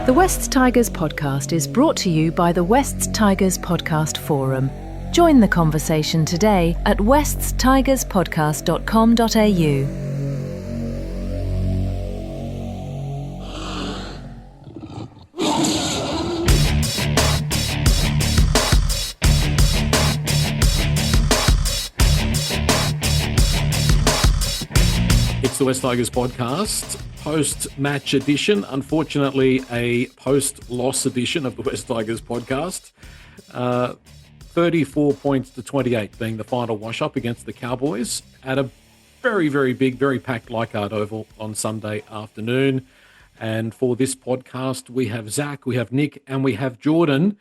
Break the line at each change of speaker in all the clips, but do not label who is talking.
The Wests Tigers podcast is brought to you by the Wests Tigers Podcast Forum. Join the conversation today at weststigerspodcast.com.au.
It's the West Tigers podcast, post-match edition. Unfortunately, a post-loss edition of the West Tigers podcast. 34 points to 28 being the final wash-up against the Cowboys at a very, very big, very packed Leichhardt Oval on Sunday afternoon. And for this podcast, we have Zach, we have Nick, and we have Jordan.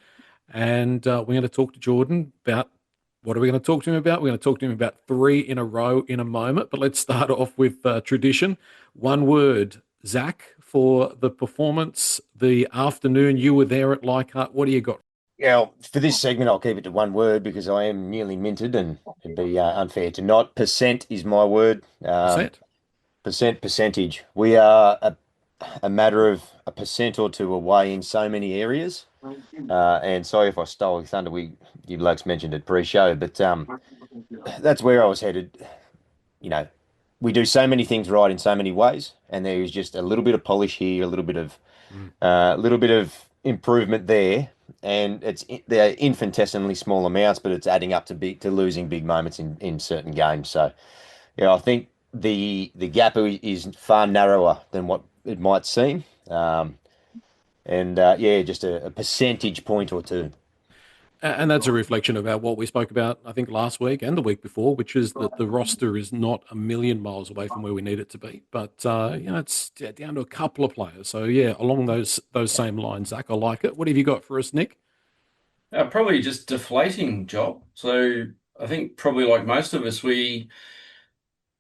And we're going to talk to Jordan about what are we going to talk to him about? We're going to talk to him about 3 in a row in a moment, but let's start off with tradition. One word, Zach, for the performance, the afternoon. You were there at Leichhardt. What do you got?
Yeah, for this segment, I'll keep it to one word because I am nearly minted and it'd be unfair to not. Percent is my word. Percentage. We are a matter of a percent or two away in so many areas. And sorry if I stole your thunder. You blokes mentioned it pre-show, but that's where I was headed. You know, we do so many things right in so many ways, and there is just a little bit of polish here, a little bit of improvement there, and they're infinitesimally small amounts, but it's adding up to losing big moments in certain games. So, yeah, I think the gap is far narrower than what it might seem. Just a percentage point or two.
And that's a reflection about what we spoke about, I think, last week and the week before, which is that the roster is not a million miles away from where we need it to be. But, it's down to a couple of players. So, yeah, along those same lines, Zach, I like it. What have you got for us, Nick?
Probably just deflating job. So I think probably like most of us, we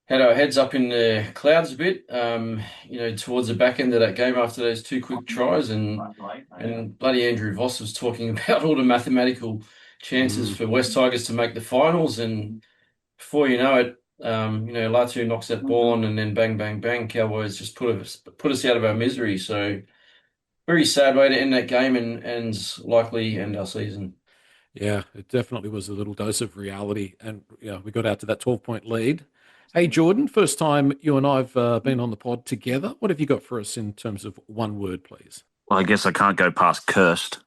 had our heads up in the clouds a bit, towards the back end of that game after those 2 quick tries. And bloody Andrew Voss was talking about all the mathematical chances for West Tigers to make the finals. And before you know it, Latu knocks that ball on and then bang, bang, bang, Cowboys just put us out of our misery. So very sad way to end that game and likely end our season.
Yeah, it definitely was a little dose of reality. And, we got out to that 12-point lead. Hey, Jordan, first time you and I have been on the pod together. What have you got for us in terms of one word, please?
Well, I guess I can't go past cursed.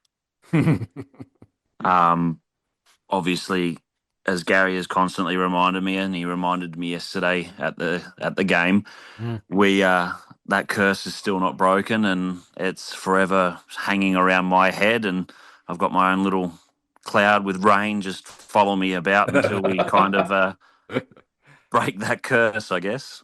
Obviously, as Gary has constantly reminded me, and he reminded me yesterday at the game, that curse is still not broken, and it's forever hanging around my head, and I've got my own little cloud with rain just follow me about until we kind of break that curse, I guess.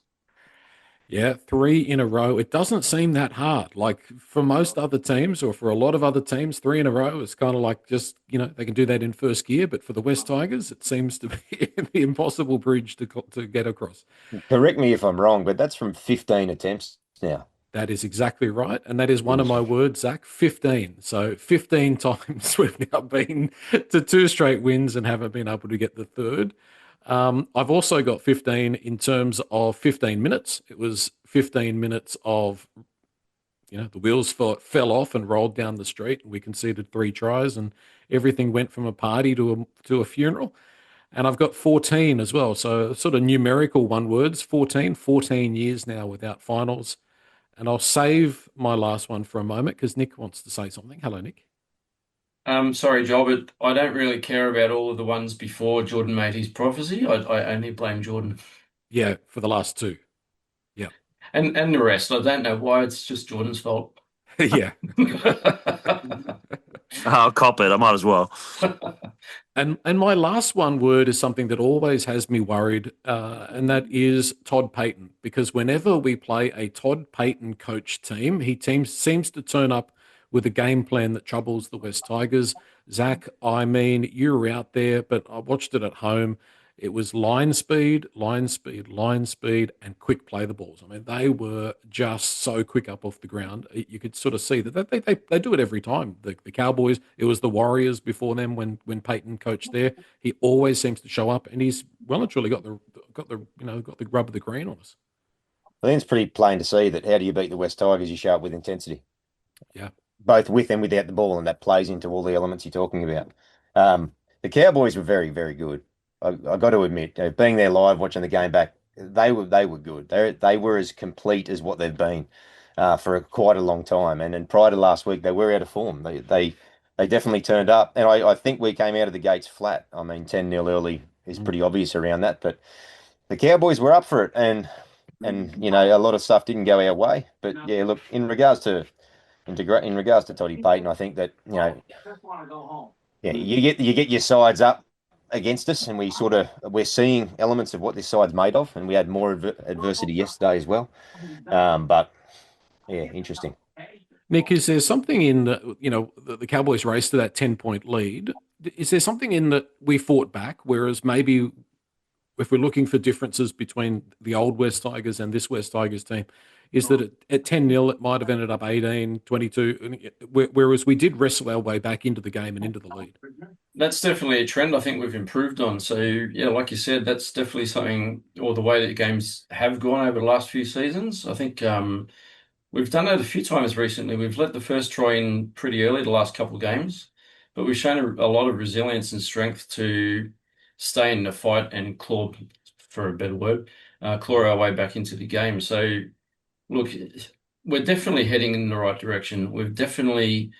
Yeah, 3 in a row. It doesn't seem that hard. Like for most other teams or for a lot of other teams, 3 in a row is kind of like just, they can do that in first gear. But for the West Tigers, it seems to be the impossible bridge to get across.
Correct me if I'm wrong, but that's from 15 attempts now.
That is exactly right. And that is one of my words, Zach, 15. So 15 times we've now been to 2 straight wins and haven't been able to get the third. I've also got 15 in terms of 15 minutes. It was 15 minutes of, the wheels fell off and rolled down the street. And we conceded 3 tries and everything went from a party to a funeral. And I've got 14 as well. So sort of numerical one words, 14 years now without finals. And I'll save my last one for a moment because Nick wants to say something. Hello, Nick.
Sorry, Joel, but I don't really care about all of the ones before Jordan made his prophecy. I only blame Jordan.
Yeah, for the last 2. Yeah.
And the rest. I don't know why it's just Jordan's fault.
Yeah.
I'll cop it. I might as well.
And my last one word is something that always has me worried, and that is Todd Payten. Because whenever we play a Todd Payten coach team, he seems to turn up with a game plan that troubles the West Tigers. Zach, I mean, you were out there, but I watched it at home. It was line speed, and quick play the balls. I mean, they were just so quick up off the ground. You could sort of see that they do it every time. The Cowboys, it was the Warriors before them when Payton coached there. He always seems to show up, and he's well and truly got the rub of the green on us.
I think it's pretty plain to see that how do you beat the West Tigers? You show up with intensity.
Yeah.
both with and without the ball, and that plays into all the elements you're talking about. Um, the Cowboys were very, very good. I got to admit, being there live, watching the game back, they were good. They were as complete as what they've been for quite a long time. And then prior to last week, they were out of form. They definitely turned up, and I think we came out of the gates flat. I mean, 10-0 early is pretty obvious around that, but the Cowboys were up for it, and a lot of stuff didn't go our way. But yeah, look, in regards to Toddy Payton, I think that yeah, you get your sides up against us, and we're seeing elements of what this side's made of, and we had more adversity yesterday as well. But yeah, interesting.
Nick, is there something in the Cowboys race to that 10-point lead? Is there something in that we fought back, whereas maybe if we're looking for differences between the old West Tigers and this West Tigers team, is that at 10-0, it might have ended up 18, 22, whereas we did wrestle our way back into the game and into the lead.
That's definitely a trend I think we've improved on. So, yeah, like you said, that's definitely something, or the way that games have gone over the last few seasons. I think we've done it a few times recently. We've let the first try in pretty early the last couple of games, but we've shown a lot of resilience and strength to stay in the fight and claw, for a better word, claw our way back into the game. So, look, we're definitely heading in the right direction. We've definitely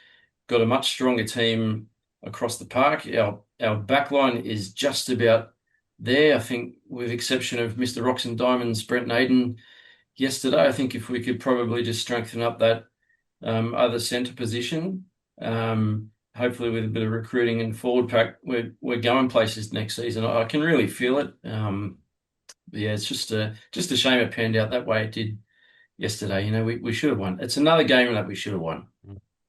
got a much stronger team across the park. Our back line is just about there. I think, with exception of Mr. Rocks and Diamonds, Brent Naden yesterday, I think if we could probably just strengthen up that other centre position, hopefully with a bit of recruiting and forward pack, we're going places next season. I can really feel it. Yeah, it's just a shame it panned out that way it did yesterday. We should have won. It's another game that we should have won.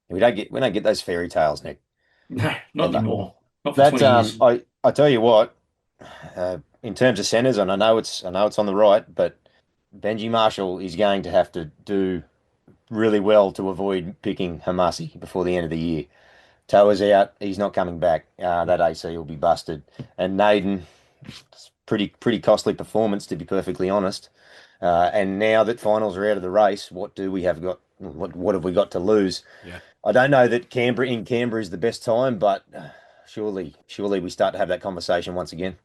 We don't get those fairy tales, Nick.
No, not
Ever.
anymore. Not for 20 years.
I tell you what, in terms of centers, and I know it's on the right, but Benji Marshall is going to have to do really well to avoid picking Hamasi before the end of the year. Toa's out; he's not coming back. That AC will be busted. And Naden, it's pretty costly performance, to be perfectly honest. And now that finals are out of the race, what do we have got? What have we got to lose?
Yeah.
I don't know that Canberra is the best time, but surely we start to have that conversation once again.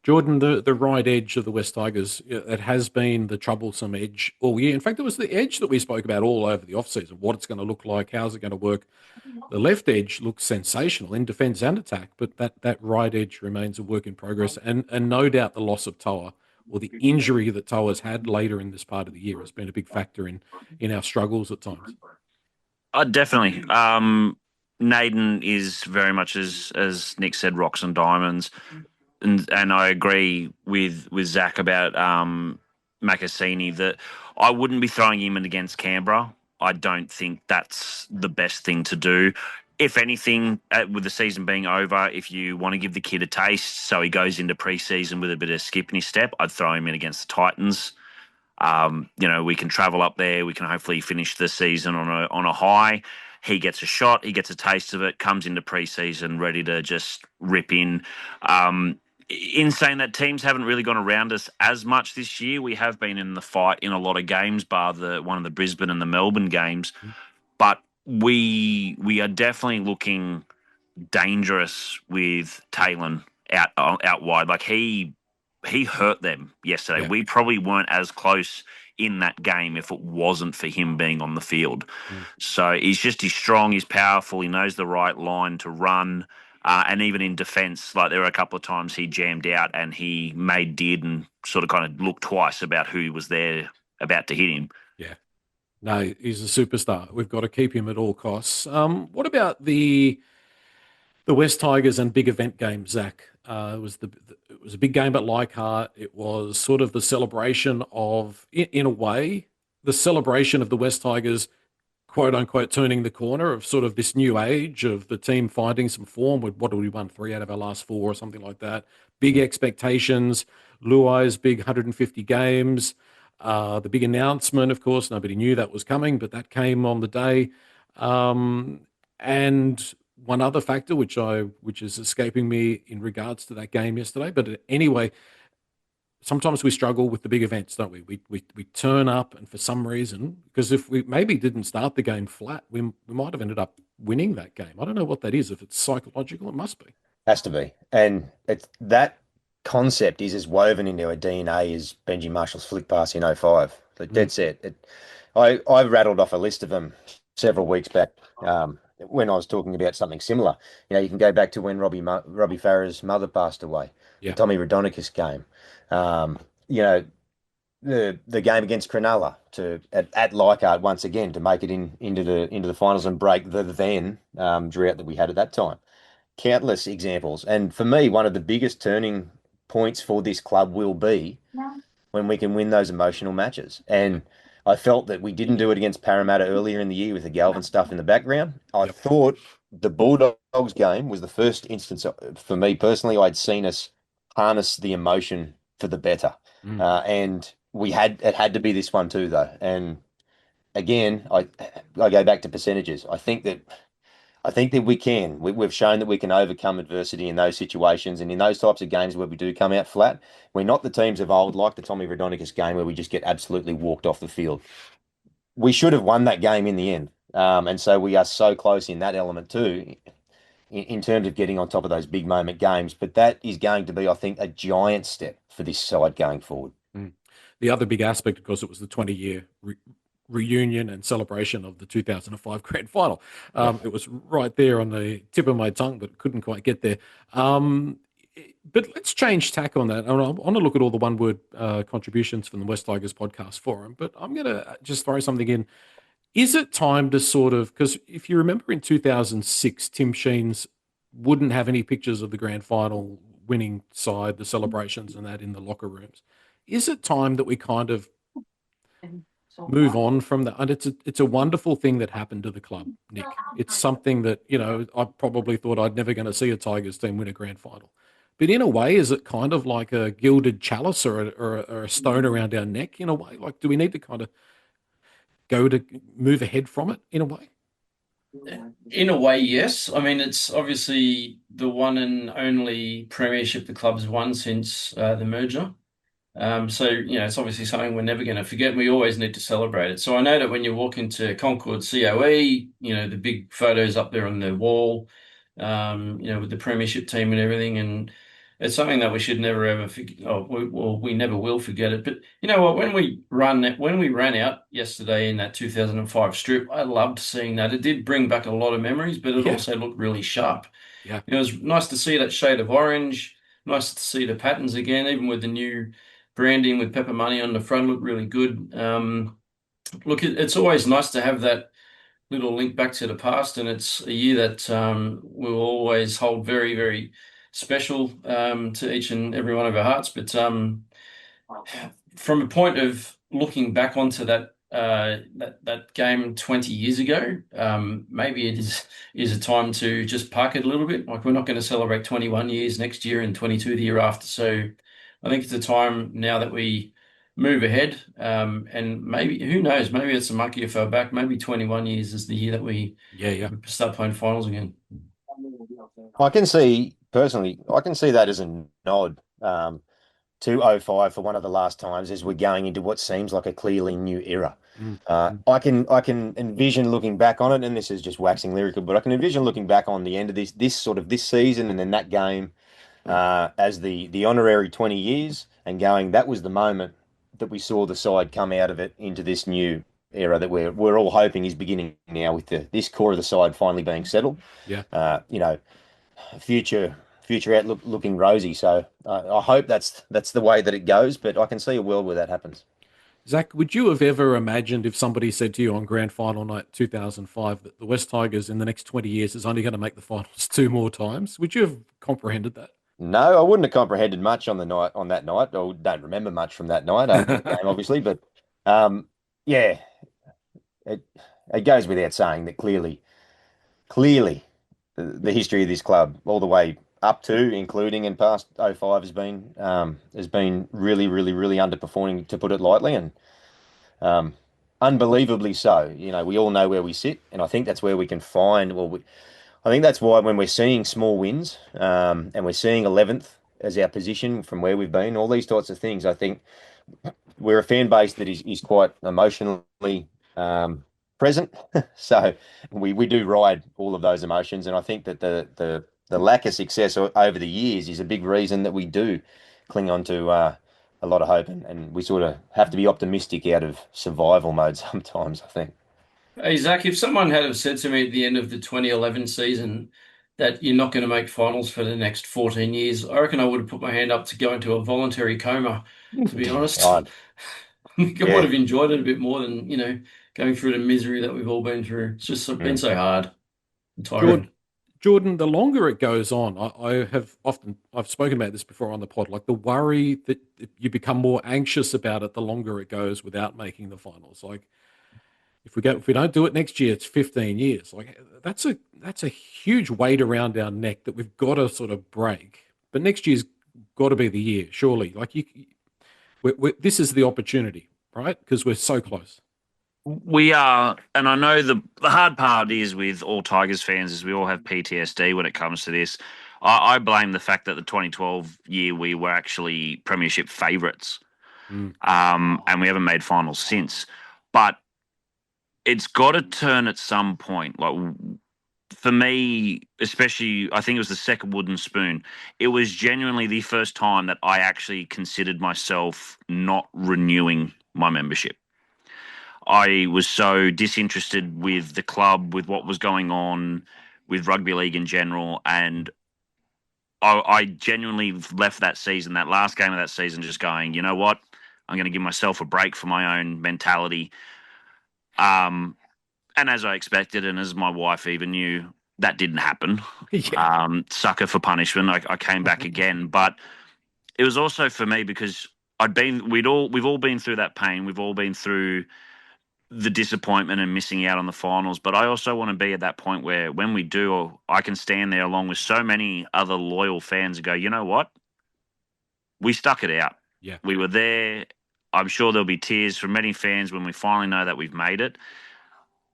Jordan, the right edge of the West Tigers, it has been the troublesome edge all year. In fact, it was the edge that we spoke about all over the offseason, what it's going to look like, how's it going to work. The left edge looks sensational in defence and attack, but that right edge remains a work in progress. And no doubt the loss of Toa, or the injury that Toa's had later in this part of the year, has been a big factor in our struggles at times.
Definitely. Naden is very much, as Nick said, rocks and diamonds. And I agree with Zach about Macassini that I wouldn't be throwing him in against Canberra. I don't think that's the best thing to do. If anything, with the season being over, if you want to give the kid a taste so he goes into pre-season with a bit of skip in his step, I'd throw him in against the Titans. We can travel up there. We can hopefully finish the season on a high. He gets a shot. He gets a taste of it, comes into pre-season ready to just rip in. In saying that, teams haven't really gone around us as much this year. We have been in the fight in a lot of games, bar one of the Brisbane and the Melbourne games. But we are definitely looking dangerous with Taylor out wide. Like he hurt them yesterday.
Yeah.
We probably weren't as close in that game if it wasn't for him being on the field. So he's strong, he's powerful, he knows the right line to run. And even in defence, like there were a couple of times he jammed out and he did and sort of kind of looked twice about who was there about to hit him.
Yeah. No, he's a superstar. We've got to keep him at all costs. What about the West Tigers and big event games, Zach? It was a big game at Leichhardt. It was sort of the celebration of, in a way, the celebration of the West Tigers, quote unquote, turning the corner of sort of this new age of the team finding some form. What did we won 3 out of our last 4 or something like that? Big expectations. Luai's big 150 games. The big announcement, of course, nobody knew that was coming, but that came on the day. And one other factor, which is escaping me in regards to that game yesterday, but anyway, sometimes we struggle with the big events, don't we? We turn up, and for some reason, because if we maybe didn't start the game flat, we might have ended up winning that game. I don't know what that is. If it's psychological, it must be.
Has to be. And it's that concept is as woven into our DNA as Benji Marshall's flick pass in '05. Like
Mm.
dead set. I rattled off a list of them several weeks back when I was talking about something similar. You can go back to when Robbie Farah's mother passed away, the
Yeah.
Tommy Radonicus game. Um, you know, the game against Cronulla at Leichhardt once again to make it into the finals and break the drought that we had at that time. Countless examples. And for me, one of the biggest turning points for this club will be when we can win those emotional matches. And I felt that we didn't do it against Parramatta earlier in the year with the Galvin stuff in the background. I
Yep.
thought the Bulldogs game was the first instance for me personally, I'd seen us harness the emotion for the better.
Mm.
And it had to be this one too, though. And again, I go back to percentages. I think that we can. We've shown that we can overcome adversity in those situations, and in those types of games where we do come out flat, we're not the teams of old, like the Tommy Radonicus game, where we just get absolutely walked off the field. We should have won that game in the end, and so we are so close in that element too, in terms of getting on top of those big moment games. But that is going to be, I think, a giant step for this side going forward.
Mm. The other big aspect, of course, it was the 20-year reunion and celebration of the 2005 grand final. It was right there on the tip of my tongue, but couldn't quite get there. But let's change tack on that. I want to look at all the one-word contributions from the West Tigers podcast forum, but I'm going to just throw something in. Is it time to sort of, because if you remember in 2006, Tim Sheens wouldn't have any pictures of the grand final winning side, the celebrations and that in the locker rooms. Is it time that we kind of move on from that? And it's a wonderful thing that happened to the club, Nick. It's something that, I probably thought I'd never going to see a Tigers team win a grand final. But in a way, is it kind of like a gilded chalice or a stone around our neck in a way? Like, do we need to kind of move ahead from it in a way?
In a way, yes. I mean, it's obviously the one and only premiership the club's won since the merger. So, it's obviously something we're never going to forget. We always need to celebrate it. So I know that when you walk into Concord COE, the big photos up there on the wall, with the premiership team and everything. And it's something that we should never ever forget. Oh, we never will forget it. But you know what? When we ran out yesterday in that 2005 strip, I loved seeing that. It did bring back a lot of memories, but it also looked really sharp.
Yeah.
It was nice to see that shade of orange. Nice to see the patterns again, even with the new branding with Pepper Money on the front, look really good. Look, it's always nice to have that little link back to the past, and it's a year that we'll always hold very, very special to each and every one of our hearts. But from a point of looking back onto that game 20 years ago, maybe it is a time to just park it a little bit. Like, we're not going to celebrate 21 years next year and 22 the year after. So I think it's a time now that we move ahead, and maybe, who knows, maybe it's a monkey off our back. Maybe 21 years is the year that we start playing finals again.
I can see that as a nod to '05 for one of the last times as we're going into what seems like a clearly new era. I can envision looking back on it, and this is just waxing lyrical, but I can envision looking back on the end of this season and then that game as the honorary 20 years and going, that was the moment that we saw the side come out of it into this new era that we're all hoping is beginning now with this core of the side finally being settled.
Yeah.
Future outlook looking rosy. So I hope that's the way that it goes, but I can see a world where that happens.
Zach, would you have ever imagined if somebody said to you on grand final night 2005 that the West Tigers in the next 20 years is only going to make the finals 2 more times? Would you have comprehended that?
No, I wouldn't have comprehended much on that night. I don't remember much from that night after the game, obviously, but yeah, it goes without saying that clearly, the history of this club, all the way up to, including and past '05, has been really, really, really underperforming, to put it lightly, and unbelievably so. We all know where we sit, and I think that's where we can find. I think that's why when we're seeing small wins, and we're seeing 11th as our position from where we've been, all these sorts of things. I think we're a fan base that is quite emotionally present. So we do ride all of those emotions. And I think that the lack of success over the years is a big reason that we do cling on to a lot of hope. And we sort of have to be optimistic out of survival mode sometimes, I think.
Hey, Zach, if someone had have said to me at the end of the 2011 season that you're not going to make finals for the next 14 years, I reckon I would have put my hand up to go into a voluntary coma, to be honest.
Right.
I think I
Yeah.
would have enjoyed it a bit more than, going through the misery that we've all been through. It's just been
Mm.
so hard and tiring.
Jordan, the longer it goes on, I've spoken about this before on the pod, like the worry that you become more anxious about it the longer it goes without making the finals. Like if we don't do it next year, it's 15 years. Like that's a huge weight around our neck that we've got to sort of break. But next year's got to be the year, surely. Like this is the opportunity, right? Because we're so close.
We are, and I know the hard part is with all Tigers fans is we all have PTSD when it comes to this. I blame the fact that the 2012 year we were actually premiership favourites, and we haven't made finals since. But it's got to turn at some point. Like for me, especially, I think it was the second wooden spoon. It was genuinely the first time that I actually considered myself not renewing my membership. I was so disinterested with the club, with what was going on, with rugby league in general, and I genuinely left that season, that last game of that season, just going, you know what? I'm going to give myself a break for my own mentality. And as I expected, and as my wife even knew, that didn't happen.
Yeah.
Sucker for punishment. I came back again, but it was also for me because we've all been through that pain. We've all been through the disappointment and missing out on the finals. But I also want to be at that point where when we do, I can stand there along with so many other loyal fans and go, you know what? We stuck it out.
Yeah.
We were there. I'm sure there'll be tears from many fans when we finally know that we've made it.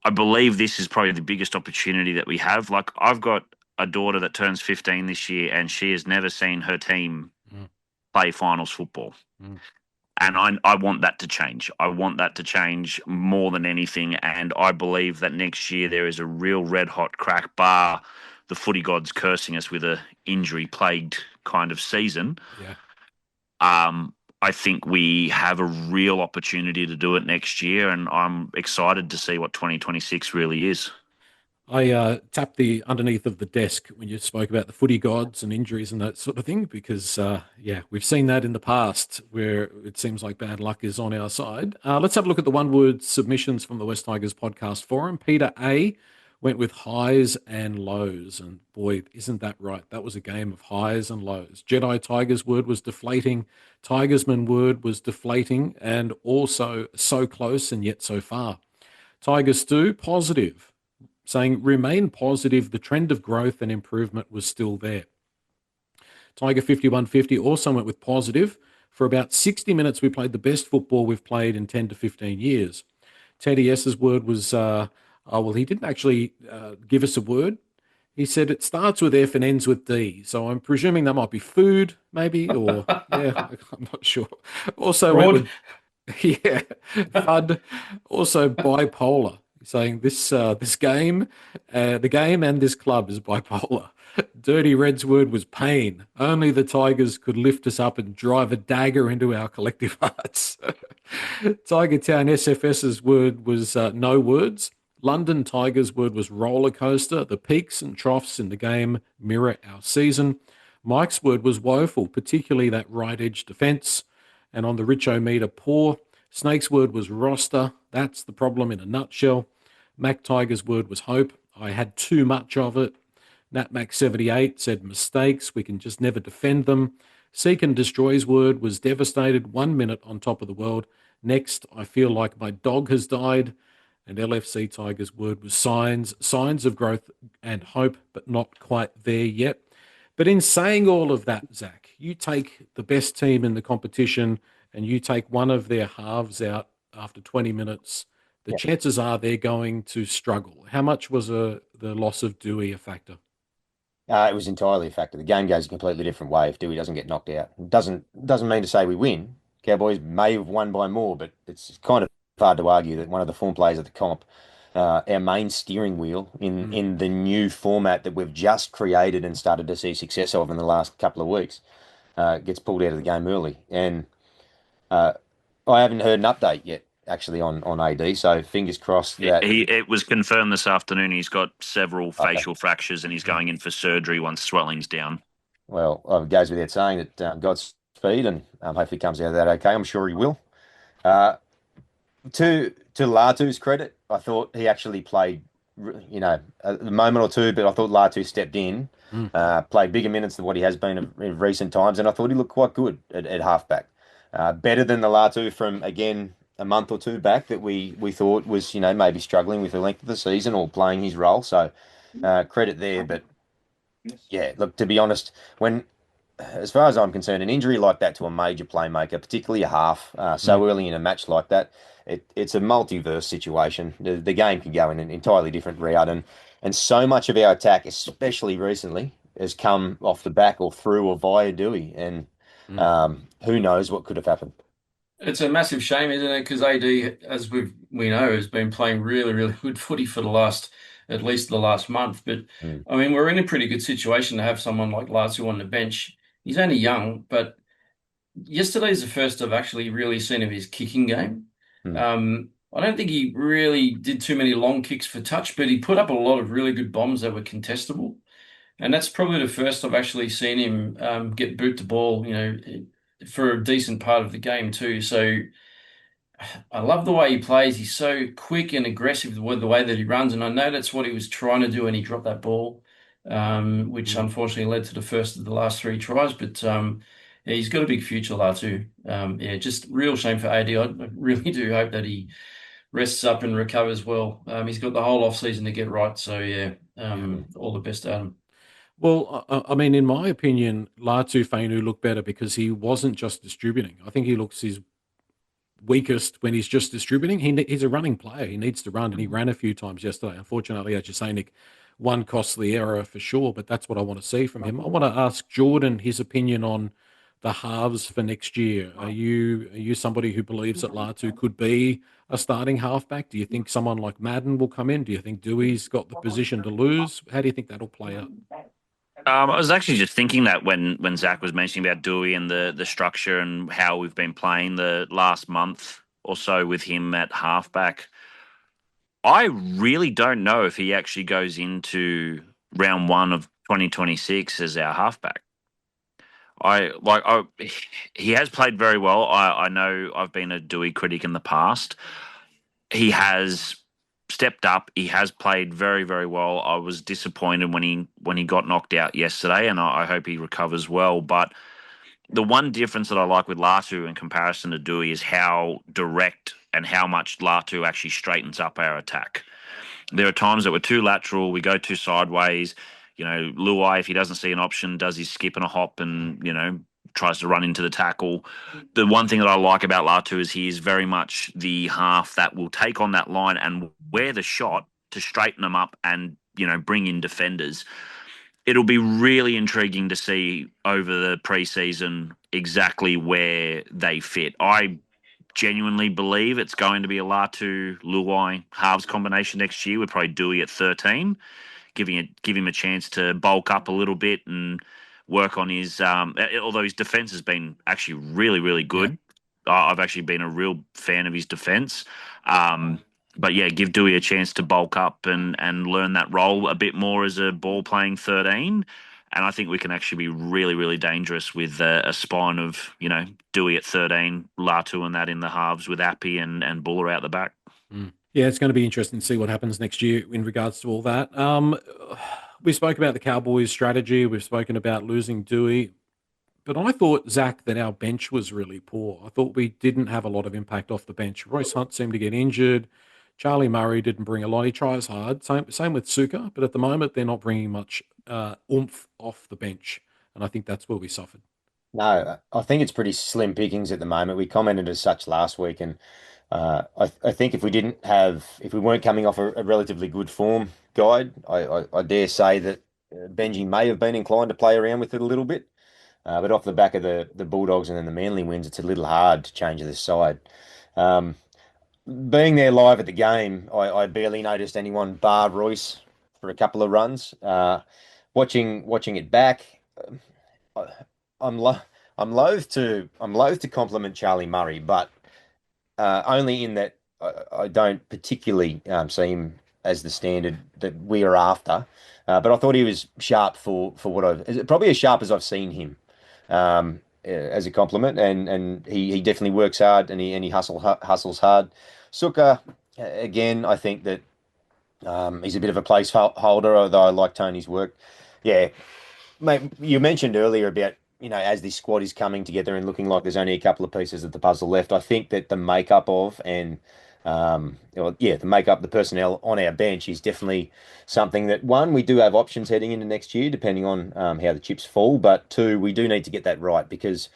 I believe this is probably the biggest opportunity that we have. Like I've got a daughter that turns 15 this year and she has never seen her team play finals football. And I want that to change. I want that to change more than anything. And I believe that next year there is a real red hot crack, bar the footy gods cursing us with a injury plagued kind of season.
Yeah.
I think we have a real opportunity to do it next year, and I'm excited to see what 2026 really is.
I tapped the underneath of the desk when you spoke about the footy gods and injuries and that sort of thing, because, we've seen that in the past where it seems like bad luck is on our side. Let's have a look at the one-word submissions from the West Tigers podcast forum. Peter A. went with highs and lows, and boy, isn't that right? That was a game of highs and lows. Jedi Tigers word was deflating. Tigersman word was deflating, and also so close and yet so far. Tiger Stew, positive, saying remain positive, the trend of growth and improvement was still there. Tiger 5150 also went with positive. For about 60 minutes, we played the best football we've played in 10 to 15 years. Teddy S's word was, he didn't actually give us a word. He said it starts with F and ends with D. So I'm presuming that might be food, maybe, or, I'm not sure. Also went with, FUD, also bipolar, saying this game, the game and this club is bipolar. Dirty Red's word was pain. Only the Tigers could lift us up and drive a dagger into our collective hearts. Tiger Town SFS's word was no words. London Tigers' word was roller coaster. The peaks and troughs in the game mirror our season. Mike's word was woeful, particularly that right edge defence. And on the Richo meter, poor. Snake's word was roster. That's the problem in a nutshell. Mac Tiger's word was hope. I had too much of it. NatMac78 said mistakes. We can just never defend them. Seek and Destroy's word was devastated. 1 minute on top of the world. Next, I feel like my dog has died. And LFC Tiger's word was signs of growth and hope, but not quite there yet. But in saying all of that, Zach, you take the best team in the competition and you take one of their halves out after 20 minutes, the chances are they're going to struggle. How much was the loss of Doueihi a factor?
It was entirely a factor. The game goes a completely different way if Doueihi doesn't get knocked out. It doesn't mean to say we win. Cowboys may have won by more, but it's kind of hard to argue that one of the form players at the comp, our main steering wheel
Mm.
in the new format that we've just created and started to see success of in the last couple of weeks, gets pulled out of the game early. And uh, I haven't heard an update yet, actually, on AD. So fingers crossed that.
It was confirmed this afternoon he's got several
Okay.
facial fractures and he's going in for surgery once swelling's down.
Well, it goes without saying that Godspeed, and hopefully comes out of that okay. I'm sure he will. Uh, to Latu's credit, I thought he actually played, a moment or two, but I thought Latu stepped in,
Mm.
played bigger minutes than what he has been in recent times, and I thought he looked quite good at halfback. Better than the Latu from, again, a month or two back that we thought was, maybe struggling with the length of the season or playing his role. So credit there, but yeah, look, to be honest, as far as I'm concerned, an injury like that to a major playmaker, particularly a half,
Mm.
so early in a match like that, it's a multiverse situation. The game can go in an entirely different route, and so much of our attack, especially recently, has come off the back or through or via Doueihi, and
Mm.
who knows what could have happened.
It's a massive shame, isn't it? Because AD, as we know, has been playing really, really good footy for at least the last month. But
Mm,
I mean, we're in a pretty good situation to have someone like Latu on the bench. He's only young, but yesterday's the first I've actually really seen of his kicking game.
mm,
I don't think he really did too many long kicks for touch, but he put up a lot of really good bombs that were contestable. And that's probably the first I've actually seen him get boot the ball, for a decent part of the game too. So I love the way he plays. He's so quick and aggressive with the way that he runs, and I know that's what he was trying to do when he dropped that ball, which
Mm.
unfortunately led to the first of the last three tries. But yeah, he's got a big future there too. Yeah, just real shame for AD. I really do hope that he rests up and recovers well. He's got the whole off season to get right. So yeah,
Yeah.
all the best, Adam.
Well, I mean, in my opinion, Latu Fainu looked better because he wasn't just distributing. I think he looks his weakest when he's just distributing. He's a running player. He needs to run, and he ran a few times yesterday. Unfortunately, as you say, Nick, one costly error for sure, but that's what I want to see from him. I want to ask Jordan his opinion on the halves for next year. Are you somebody who believes that Latu could be a starting halfback? Do you think someone like Madden will come in? Do you think Dewey's got the position to lose? How do you think that'll play out?
I was actually just thinking that when Zach was mentioning about Dewey and the structure and how we've been playing the last month or so with him at halfback, I really don't know if he actually goes into round one of 2026 as our halfback. He has played very well. I know I've been a Dewey critic in the past. He has stepped up. He has played very, very well. I was disappointed when he got knocked out yesterday, and I hope he recovers well. But the one difference that I like with Latu in comparison to Dewey is how direct and how much Latu actually straightens up our attack. There are times that we're too lateral, we go too sideways. Luai, if he doesn't see an option, does his skip and a hop and, tries to run into the tackle. The one thing that I like about Latu is he is very much the half that will take on that line and wear the shot to straighten them up and, bring in defenders. It'll be really intriguing to see over the preseason exactly where they fit. I genuinely believe it's going to be a Latu Luai halves combination next year. We're probably Dewey at 13, give him a chance to bulk up a little bit and work on his. Although his defense has been actually really, really
Yeah.
good. I've actually been a real fan of his defense. But yeah, give Dewey a chance to bulk up and learn that role a bit more as a ball playing 13. And I think we can actually be really, really dangerous with a spine of, Dewey at 13, Latu and that in the halves with Appy and Buller out the back.
Mm. Yeah, it's going to be interesting to see what happens next year in regards to all that. We spoke about the Cowboys' strategy. We've spoken about losing Dewey. But I thought, Zach, that our bench was really poor. I thought we didn't have a lot of impact off the bench. Royce Hunt seemed to get injured. Charlie Murray didn't bring a lot. He tries hard. Same with Suka. But at the moment, they're not bringing much oomph off the bench. And I think that's where we suffered.
No, I think it's pretty slim pickings at the moment. We commented as such last week, and I think if we weren't coming off a relatively good form guide, I dare say that Benji may have been inclined to play around with it a little bit. But off the back of the Bulldogs and then the Manly wins, it's a little hard to change this side. Um, Being there live at the game, I barely noticed anyone bar Royce for a couple of runs. Watching it back, I, I'm lo I'm loath to compliment Charlie Murray, but only in that I don't particularly see him as the standard that we are after. But I thought he was sharp for what I've probably as sharp as I've seen him as a compliment, and he definitely works hard and he hustles hard. Suka, again, I think that he's a bit of a placeholder, although I like Tony's work. Yeah, mate, you mentioned earlier about, as this squad is coming together and looking like there's only a couple of pieces of the puzzle left. I think that the makeup of and the makeup, the personnel on our bench is definitely something that, one, we do have options heading into next year, depending on how the chips fall. But two, we do need to get that right because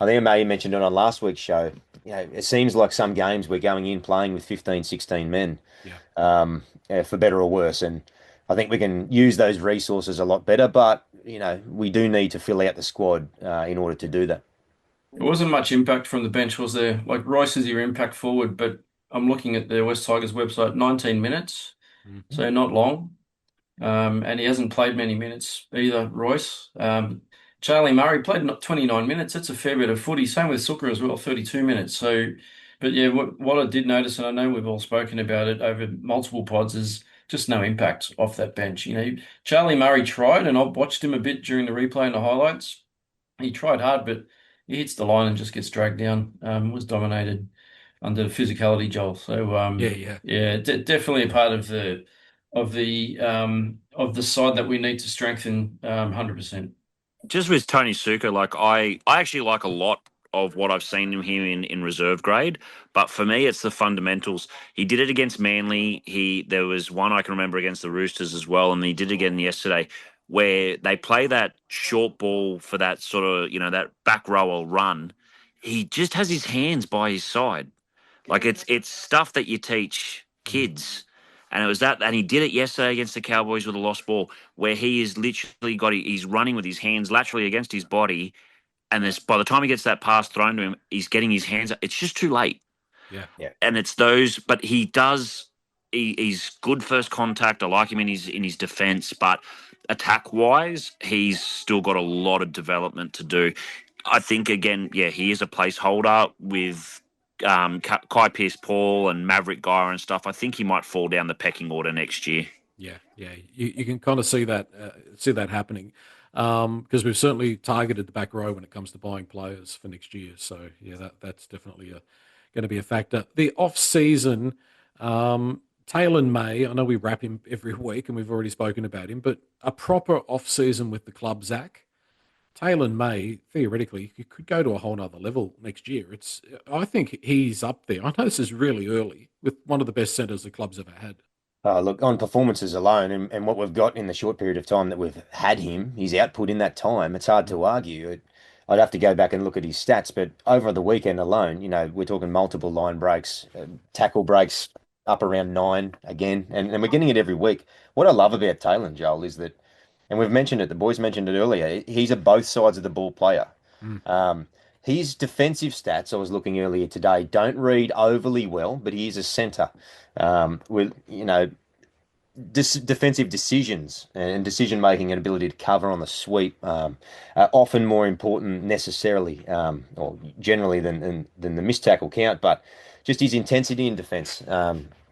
I think I may have mentioned it on last week's show. It seems like some games we're going in playing with 15, 16 men, for better or worse. And I think we can use those resources a lot better, but we do need to fill out the squad in order to do that.
There wasn't much impact from the bench, was there? Like Royce is your impact forward, but I'm looking at the West Tigers website, 19 minutes, so not long. And he hasn't played many minutes either, Royce. Charlie Murray played 29 minutes. That's a fair bit of footy. Same with Sukker as well, 32 minutes. So, but yeah, what I did notice, and I know we've all spoken about it over multiple pods, is just no impact off that bench. Charlie Murray tried, and I watched him a bit during the replay and the highlights. He tried hard, but he hits the line and just gets dragged down. Was dominated under physicality, Joel. So definitely a part of the side that we need to strengthen 100%.
Just with Tony Suka, like I actually like a lot of what I've seen him here in reserve grade, but for me it's the fundamentals. He did it against Manly. There was one I can remember against the Roosters as well, and he did it again yesterday, where they play that short ball for that sort of, that back row or run. He just has his hands by his side. Like it's stuff that you teach kids. And it was that, and he did it yesterday against the Cowboys with a lost ball, where he is literally he's running with his hands laterally against his body, and by the time he gets that pass thrown to him, he's getting his hands up. It's just too late.
Yeah.
And it's those, but he's good first contact. I like him in his defense, but attack wise, he's still got a lot of development to do. I think again, he is a placeholder with Kai Pearce-Paul and Maverick Geyer and stuff. I think he might fall down the pecking order next year.
Yeah. You can kind of see that happening because we've certainly targeted the back row when it comes to buying players for next year. So that's definitely going to be a factor. The off season, Taylor May. I know we wrap him every week, and we've already spoken about him, but a proper off season with the club, Zach. Taylor May, theoretically, could go to a whole nother level next year. I think he's up there. I know this is really early with one of the best centres the club's ever had.
Look, on performances alone and what we've got in the short period of time that we've had him, his output in that time, it's hard to argue. I'd have to go back and look at his stats, but over the weekend alone, we're talking multiple line breaks, tackle breaks up around 9 again, and we're getting it every week. What I love about Taylor, Joel, is that, and we've mentioned it, the boys mentioned it earlier, he's a both sides of the ball player. His defensive stats, I was looking earlier today, don't read overly well, but he is a centre with, defensive decisions and decision making and ability to cover on the sweep are often more important necessarily, or generally than the missed tackle count, but just his intensity in defence.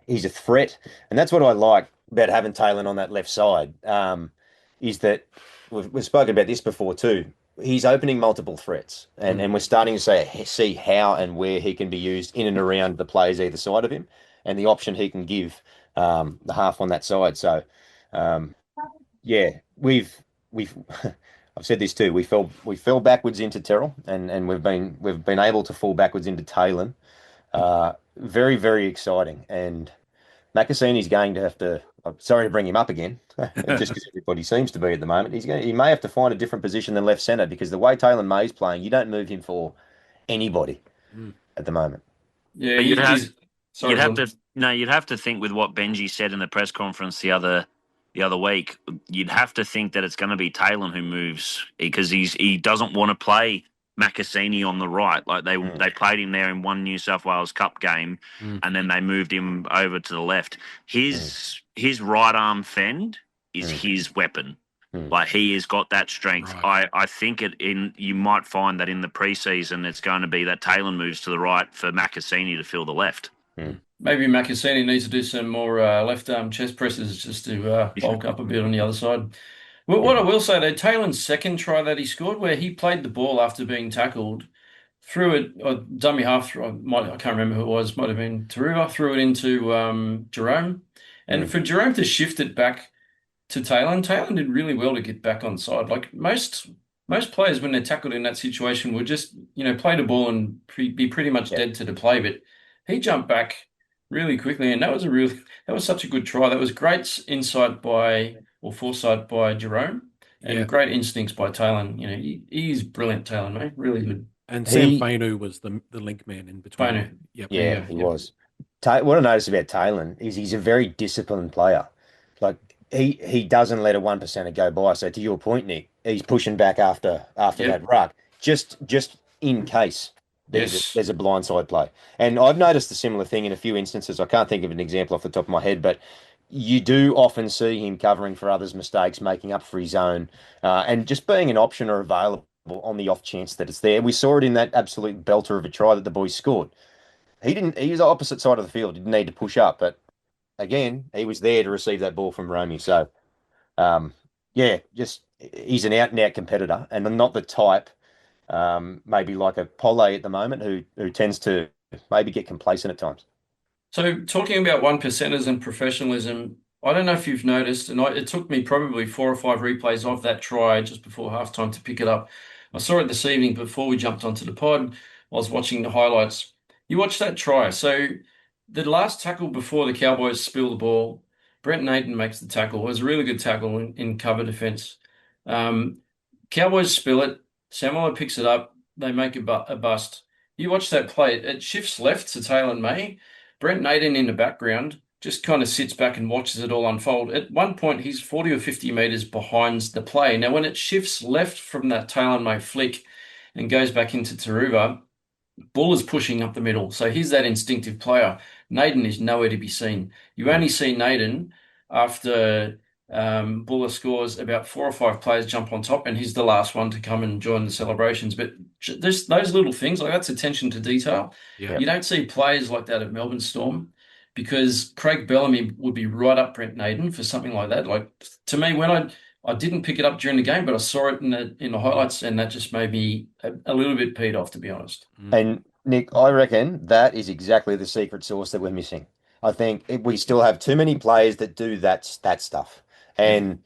He's a threat, and that's what I like about having Taylor on that left side. Is that we've spoken about this before too. He's opening multiple threats, and we're starting to see how and where he can be used in and around the players either side of him, and the option he can give the half on that side. So, we've I've said this too. We fell backwards into Terrell, and we've been able to fall backwards into Taylor. Very, very exciting, and Macassini's going to have to. I'm sorry to bring him up again, just because everybody seems to be at the moment. He may have to find a different position than left centre because the way Taylor May's playing, you don't move him for anybody at the moment.
Yeah,
you'd have to think with what Benji said in the press conference the other the other week, you'd have to think that it's going to be Taylor who moves because he doesn't want to play Macassini on the right. Like they played him there in one New South Wales Cup game, and then they moved him over to the left. His right arm fend is his weapon. Like he has got that strength.
Right.
I think you might find that in the preseason it's going to be that Taylor moves to the right for Macassini to fill the left.
Maybe Macassini needs to do some more left arm chest presses just to bulk up a bit on the other side. Well, what I will say though, Taylor's second try that he scored, where he played the ball after being tackled, threw it, or dummy half, I can't remember who it was, might have been Taruva, threw it into Jerome. And for Jerome to shift it back to Taylor did really well to get back on side. Like most players, when they're tackled in that situation, would just, play the ball and be pretty much dead to the play. But he jumped back really quickly, and that was such a good try. That was great foresight by Jerome, and great instincts by Taylor. He's brilliant, Taylor, mate. Really good.
And Sam Fainu was the link man in between.
Fainu.
Yep.
Yeah, he was. What I noticed about Taylor is he's a very disciplined player. Like he doesn't let a 1%er go by. So to your point, Nick, he's pushing back after that ruck, just in case there's a blindside play. And I've noticed a similar thing in a few instances. I can't think of an example off the top of my head, but you do often see him covering for others' mistakes, making up for his own, and just being an option or available on the off chance that it's there. We saw it in that absolute belter of a try that the boys scored. He was the opposite side of the field. He didn't need to push up, but again, he was there to receive that ball from Romy. So, he's an out-and-out competitor, and not the type, maybe like a Pole at the moment, who tends to maybe get complacent at times.
So, talking about 1%ers and professionalism, I don't know if you've noticed, and it took me probably 4 or 5 replays of that try just before halftime to pick it up. I saw it this evening before we jumped onto the pod. I was watching the highlights. You watch that try. So the last tackle before the Cowboys spill the ball, Brent Naden makes the tackle. It was a really good tackle in cover defense. Cowboys spill it. Samuel picks it up. They make a bust. You watch that play. It shifts left to Taylor May. Brent Naden in the background just kind of sits back and watches it all unfold. At one point, he's 40 or 50 meters behind the play. Now, when it shifts left from that Taylor May flick and goes back into Taruva, Bull is pushing up the middle. So he's that instinctive player. Naden is nowhere to be seen. You only see Naden after Buller scores. About 4 or 5 players jump on top, and he's the last one to come and join the celebrations. But those little things, like that's attention to detail.
Yeah.
You don't see plays like that at Melbourne Storm, because Craig Bellamy would be right up Brent Naden for something like that. Like, to me, when I didn't pick it up during the game, but I saw it in the highlights, and that just made me a little bit peed off, to be honest.
And Nick, I reckon that is exactly the secret sauce that we're missing. I think we still have too many players that do that stuff, and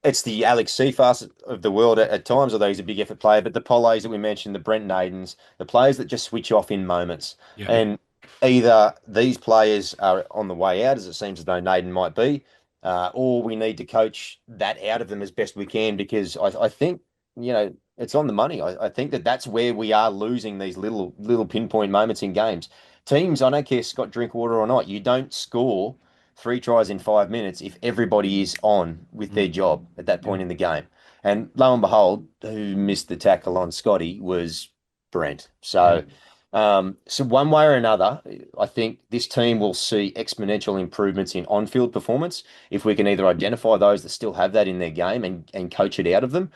it's the Alex Seafass of the world at times, although he's a big effort player. But the Poles that we mentioned, the Brent Nadens, the players that just switch off in moments, and either these players are on the way out, as it seems as though Naden might be. Or we need to coach that out of them as best we can, because I think, it's on the money. I think that's where we are losing these little pinpoint moments in games. Teams, I don't care Scott Drinkwater or not, you don't score 3 tries in 5 minutes if everybody is on with their job at that point in the game. And lo and behold, who missed the tackle on Scotty was Brent. So one way or another, I think this team will see exponential improvements in on-field performance if we can either identify those that still have that in their game and coach it out of them,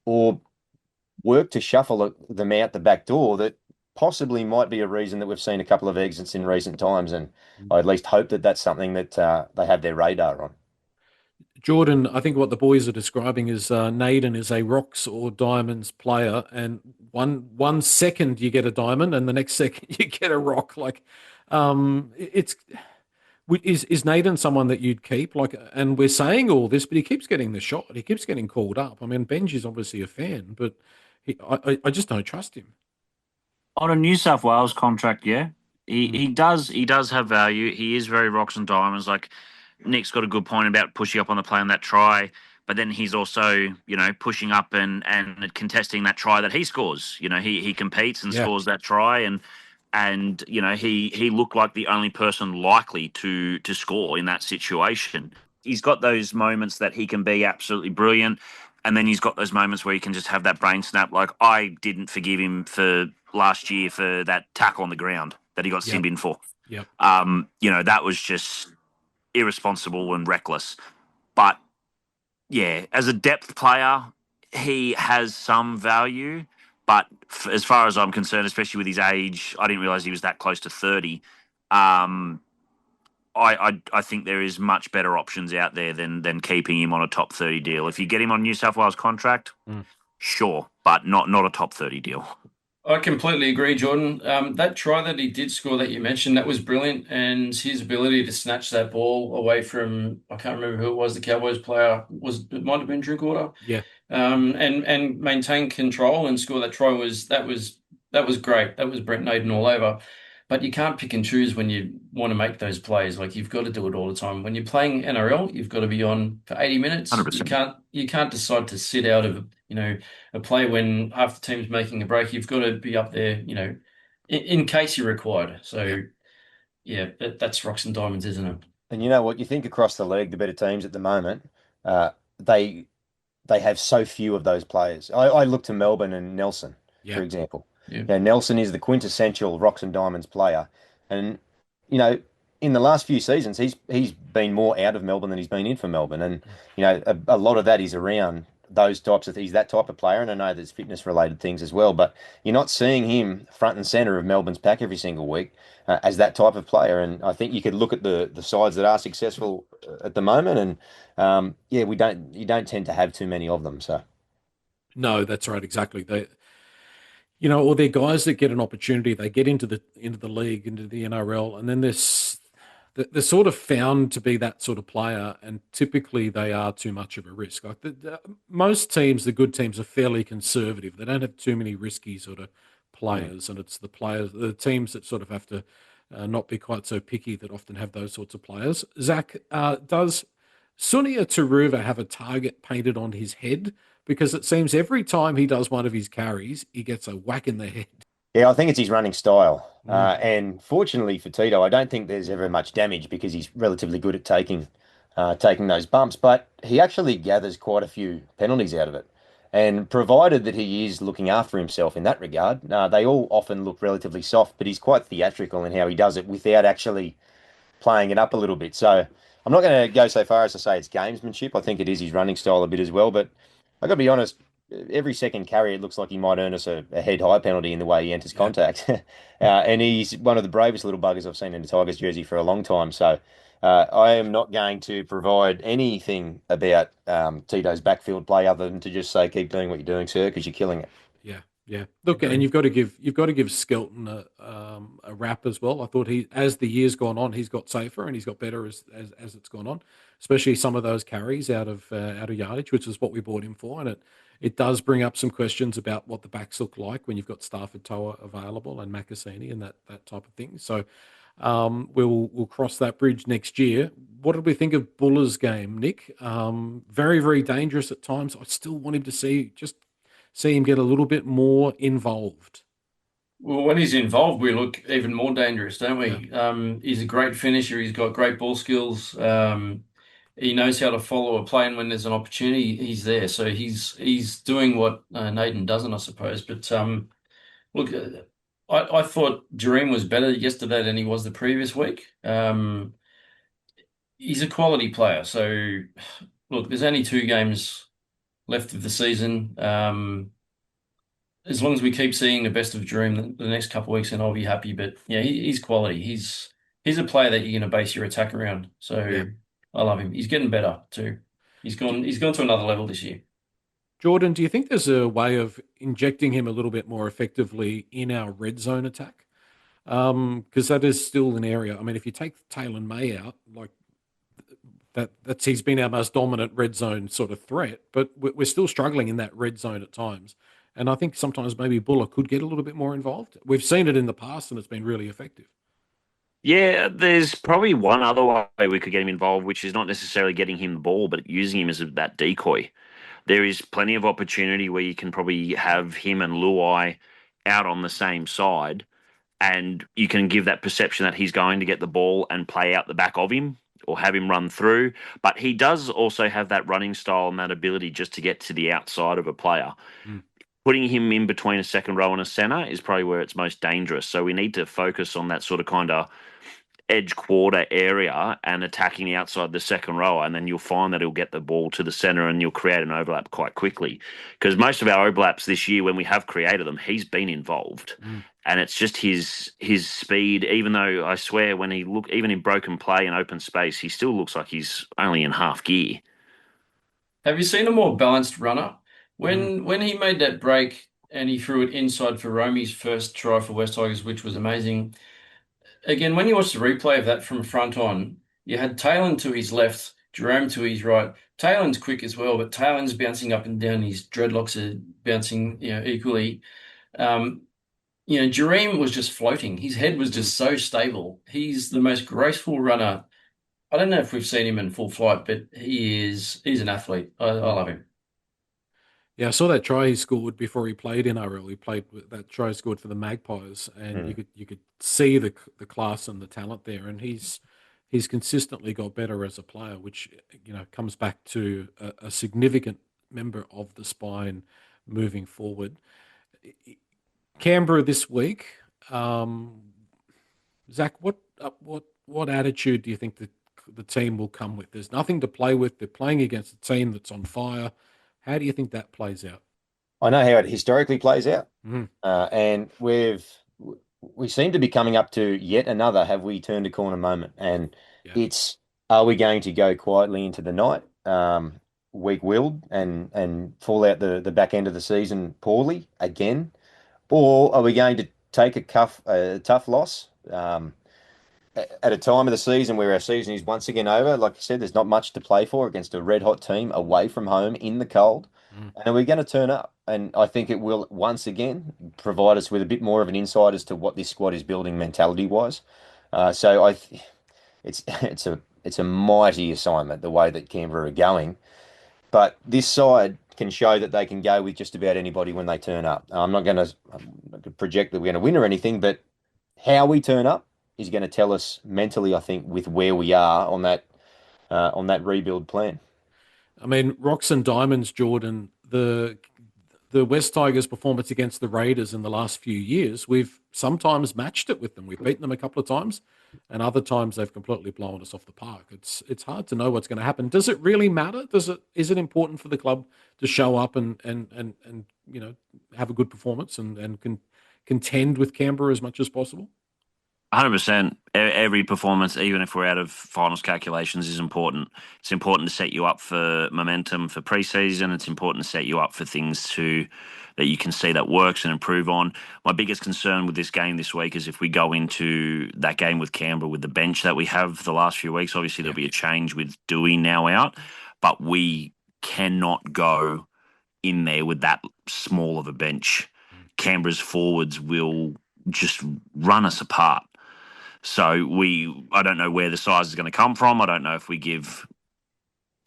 or work to shuffle them out the back door. That possibly might be a reason that we've seen a couple of exits in recent times, and I at least hope that that's something that they have their radar on.
Jordan, I think what the boys are describing is Naden is a rocks or diamonds player, and one second you get a diamond, and the next second you get a rock. Like, is Naden someone that you'd keep? Like, and we're saying all this, but he keeps getting the shot. He keeps getting called up. I mean, Benji's obviously a fan, but I just don't trust him.
On a New South Wales contract, he does have value. He is very rocks and diamonds. Like, Nick's got a good point about pushing up on the play on that try, but then he's also, pushing up and contesting that try that he scores. He competes and scores that try, and he looked like the only person likely to score in that situation. he's got those moments that he can be absolutely brilliant, and then he's got those moments where he can just have that brain snap. Like, I didn't forgive him for last year for that tackle on the ground that he got
Yep.
sinned in for.
Yep.
That was just irresponsible and reckless. But yeah, as a depth player, he has some value. But as far as I'm concerned, especially with his age, I didn't realize he was that close to 30. I think there is much better options out there than keeping him on a top 30 deal. If you get him on New South Wales contract, sure, but not a top 30 deal.
I completely agree, Jordan. That try that he did score that you mentioned, that was brilliant. And his ability to snatch that ball away from, I can't remember who it was, the Cowboys player, it might have been Drinkwater.
Yeah.
And maintain control and score that try that was great. That was Brent Naden all over. But you can't pick and choose when you want to make those plays. Like, you've got to do it all the time. When you're playing NRL, you've got to be on for 80 minutes.
100%.
You can't decide to sit out of a play when half the team's making a break. You've got to be up there, in case you're required. So yeah, that's rocks and diamonds, isn't it?
And you know what? You think across the league, the better teams at the moment, they have so few of those players. I look to Melbourne and Nelson, for example.
Yeah.
Nelson is the quintessential rocks and diamonds player, and in the last few seasons, he's been more out of Melbourne than he's been in for Melbourne, and a lot of that is around those types of he's that type of player, and I know there's fitness related things as well, but you're not seeing him front and center of Melbourne's pack every single week as that type of player, and I think you could look at the sides that are successful at the moment, and you don't tend to have too many of them, so.
No, that's right, exactly. Or they're guys that get an opportunity, they get into the league, into the NRL, and then they're sort of found to be that sort of player, and typically they are too much of a risk. Like most teams, the good teams, are fairly conservative. They don't have too many risky sort of players, and it's the teams that sort of have to not be quite so picky that often have those sorts of players. Zach, does Sunia Turuva have a target painted on his head? Because it seems every time he does one of his carries, he gets a whack in the head.
Yeah, I think it's his running style. And fortunately for Tito, I don't think there's ever much damage because he's relatively good at taking those bumps, but he actually gathers quite a few penalties out of it. And provided that he is looking after himself in that regard, they all often look relatively soft, but he's quite theatrical in how he does it without actually playing it up a little bit. So I'm not going to go so far as to say it's gamesmanship. I think it is his running style a bit as well, but I got to be honest, every second carry, it looks like he might earn us a head high penalty in the way he enters contact. And he's one of the bravest little buggers I've seen in the Tigers jersey for a long time. So I am not going to provide anything about Tito's backfield play other than to just say, keep doing what you're doing, sir, because you're killing it.
Yeah. Look, and you've got to give Skelton a rap as well. I thought as the years gone on, he's got safer and he's got better as it's gone on, especially some of those carries out of yardage, which is what we bought him for, and it does bring up some questions about what the backs look like when you've got Stafford Toa available and Makasini and that type of thing. So we'll cross that bridge next year. What did we think of Buller's game, Nick? Very, very dangerous at times. I still want him to see him get a little bit more involved.
Well, when he's involved, we look even more dangerous, don't we? Yeah. He's a great finisher. He's got great ball skills. He knows how to follow a play, and when there's an opportunity, he's there. So he's doing what Naden doesn't, I suppose. But look, I thought Dream was better yesterday than he was the previous week. He's a quality player. So look, there's only 2 games left of the season. As long as we keep seeing the best of Dream the next couple of weeks, then I'll be happy. But yeah, he's quality. He's a player that you're going to base your attack around. So yeah. I love him. He's getting better too. He's gone to another level this year.
Jordan, do you think there's a way of injecting him a little bit more effectively in our red zone attack? Because that is still an area. I mean, if you take Taylor May out, like he's been our most dominant red zone sort of threat, but we're still struggling in that red zone at times. And I think sometimes maybe Buller could get a little bit more involved. We've seen it in the past and it's been really effective.
Yeah, there's probably one other way we could get him involved, which is not necessarily getting him the ball, but using him as that decoy. There is plenty of opportunity where you can probably have him and Luai out on the same side, and you can give that perception that he's going to get the ball and play out the back of him. or have him run through. But he does also have that running style and that ability just to get to the outside of a player.
Mm.
Putting him in between a second row and a centre is probably where it's most dangerous. So we need to focus on that sort of kind of edge quarter area and attacking the outside the second row, and then you'll find that he'll get the ball to the centre and you'll create an overlap quite quickly. Because most of our overlaps this year, when we have created them, he's been involved. And it's just his speed, even though I swear when he look, even in broken play and open space, he still looks like he's only in half gear.
Have you seen a more balanced runner? When he made that break and he threw it inside for Romy's first try for West Tigers, which was amazing. Again, when you watch the replay of that from front on, you had Taylor to his left, Jerome to his right. Taylor's quick as well, but Taylor's bouncing up and down. His dreadlocks are bouncing, equally. Jerome was just floating. His head was just so stable. He's the most graceful runner. I don't know if we've seen him in full flight, but he's an athlete. I love him.
Yeah, I saw that try he scored before he played in NRL. He played with that try he scored for the Magpies, and you could see the class and the talent there. And he's consistently got better as a player, which comes back to a significant member of the spine moving forward. Canberra this week, Zach. What attitude do you think the team will come with? There's nothing to play with. They're playing against a team that's on fire. How do you think that plays out?
I know how it historically plays out,
Mm.
and we seem to be coming up to yet another have we turned a corner moment, and
Yeah.
are we going to go quietly into the night, weak-willed and fall out the back end of the season poorly again, or are we going to take a tough loss? At a time of the season where our season is once again over, like I said, there's not much to play for against a red hot team away from home in the cold. And we're going to turn up. And I think it will once again provide us with a bit more of an insight as to what this squad is building mentality wise. It's a mighty assignment the way that Canberra are going. But this side can show that they can go with just about anybody when they turn up. I'm not going to project that we're going to win or anything, but how we turn up is going to tell us mentally, I think, with where we are on that rebuild plan.
I mean, rocks and diamonds, Jordan. The West Tigers' performance against the Raiders in the last few years, we've sometimes matched it with them. We've beaten them a couple of times, and other times they've completely blown us off the park. It's hard to know what's going to happen. Does it really matter? Is it important for the club to show up and have a good performance and contend with Canberra as much as possible?
100%. Every performance, even if we're out of finals calculations, is important. It's important to set you up for momentum for preseason. It's important to set you up for things that you can see that works and improve on. My biggest concern with this game this week is if we go into that game with Canberra with the bench that we have the last few weeks. Obviously, there'll be a change with Doueihi now out, but we cannot go in there with that small of a bench. Canberra's forwards will just run us apart. So I don't know where the size is going to come from. I don't know if we give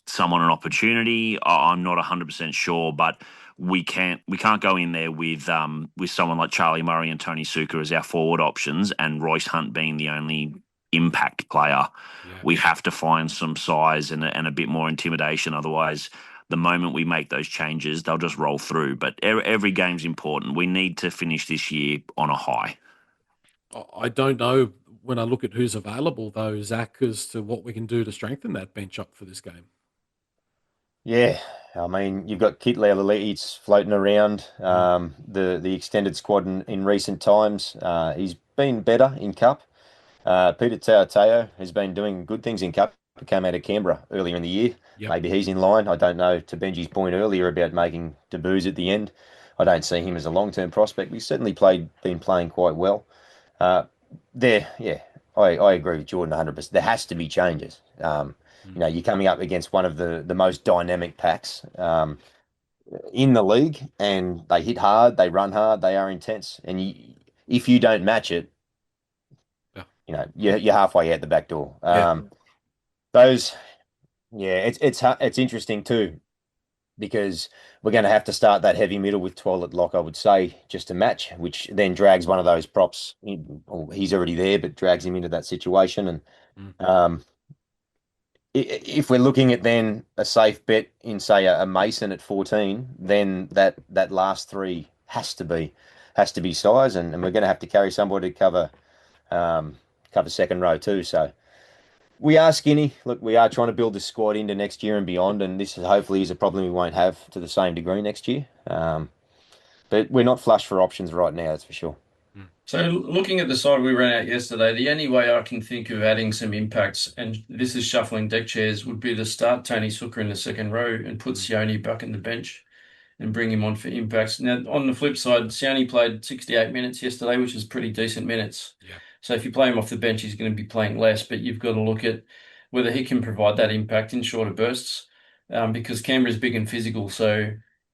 someone an opportunity. I'm not 100% sure, but we can't go in there with someone like Charlie Murray and Tony Suker as our forward options and Royce Hunt being the only impact player.
Yeah.
We have to find some size and a bit more intimidation. Otherwise, the moment we make those changes, they'll just roll through. But every game's important. We need to finish this year on a high.
I don't know when I look at who's available, though, Zach, as to what we can do to strengthen that bench up for this game.
Yeah, I mean, you've got Kit Leichhardt floating around the extended squad in recent times. He's been better in Cup. Peter Tautau has been doing good things in Cup. He came out of Canberra earlier in the year.
Yep.
Maybe he's in line. I don't know. To Benji's point earlier about making debuts at the end, I don't see him as a long-term prospect. He's certainly been playing quite well. I agree with Jordan 100%. There has to be changes. You're coming up against one of the most dynamic packs in the league, and they hit hard, they run hard, they are intense. And if you don't match it, you're halfway out the back door. It's interesting too, because we're going to have to start that heavy middle with Toilet Lock, I would say, just to match, which then drags one of those props. He's already there, but drags him into that situation. And If we're looking at then a safe bet in, say, a Mason at 14, then that last three has to be size, and we're going to have to carry somebody to cover second row too. So we are skinny. Look, we are trying to build the squad into next year and beyond, and this is hopefully is a problem we won't have to the same degree next year. But we're not flush for options right now, that's for sure.
So looking at the side we ran out yesterday, the only way I can think of adding some impacts, and this is shuffling deck chairs, would be to start Tony Sooker in the second row and put Sione back in the bench and bring him on for impacts. Now, on the flip side, Sione played 68 minutes yesterday, which is pretty decent minutes.
Yeah.
So if you play him off the bench, he's going to be playing less, but you've got to look at whether he can provide that impact in shorter bursts, because Canberra's big and physical. So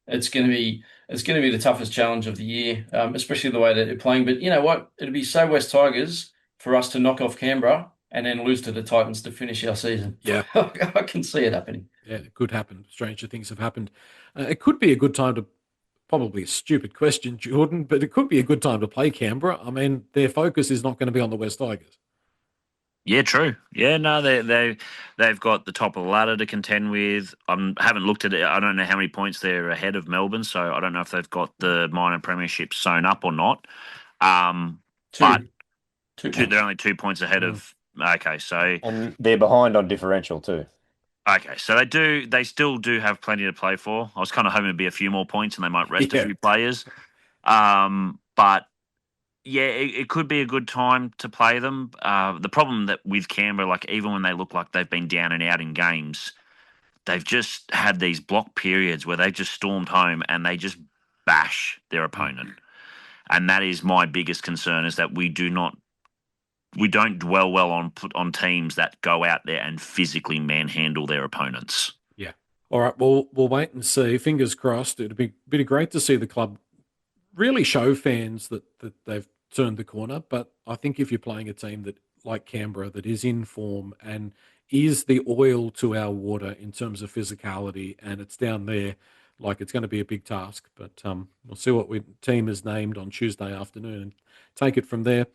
it's going to be the toughest challenge of the year, especially the way that they're playing. But you know what? It'd be so West Tigers for us to knock off Canberra and then lose to the Titans to finish our season.
Yeah.
I can see it happening.
Yeah, it could happen. Stranger things have happened. It could be a good time to, probably a stupid question, Jordan, but it could be a good time to play Canberra. I mean, their focus is not going to be on the West Tigers.
Yeah, true. Yeah, no, they've got the top of the ladder to contend with. I haven't looked at it. I don't know how many points they're ahead of Melbourne, so I don't know if they've got the minor premiership sewn up or not. But they're only 2 points ahead of. Okay, so
And they're behind on differential too.
okay, so they still do have plenty to play for. I was kind of hoping it'd be a few more points and they might rest a few players. But yeah, it could be a good time to play them. The problem that with Canberra, like even when they look like they've been down and out in games, they've just had these block periods where they've just stormed home and they just bash their opponent. And that is my biggest concern, is that we don't dwell well on teams that go out there and physically manhandle their opponents.
Yeah. All right. Well, we'll wait and see. Fingers crossed. It'd be great to see the club really show fans that they've turned the corner. But I think if you're playing a team that, like Canberra, that is in form and is the oil to our water in terms of physicality, and it's down there, like, it's going to be a big task. But we'll see what team is named on Tuesday afternoon and take it from there.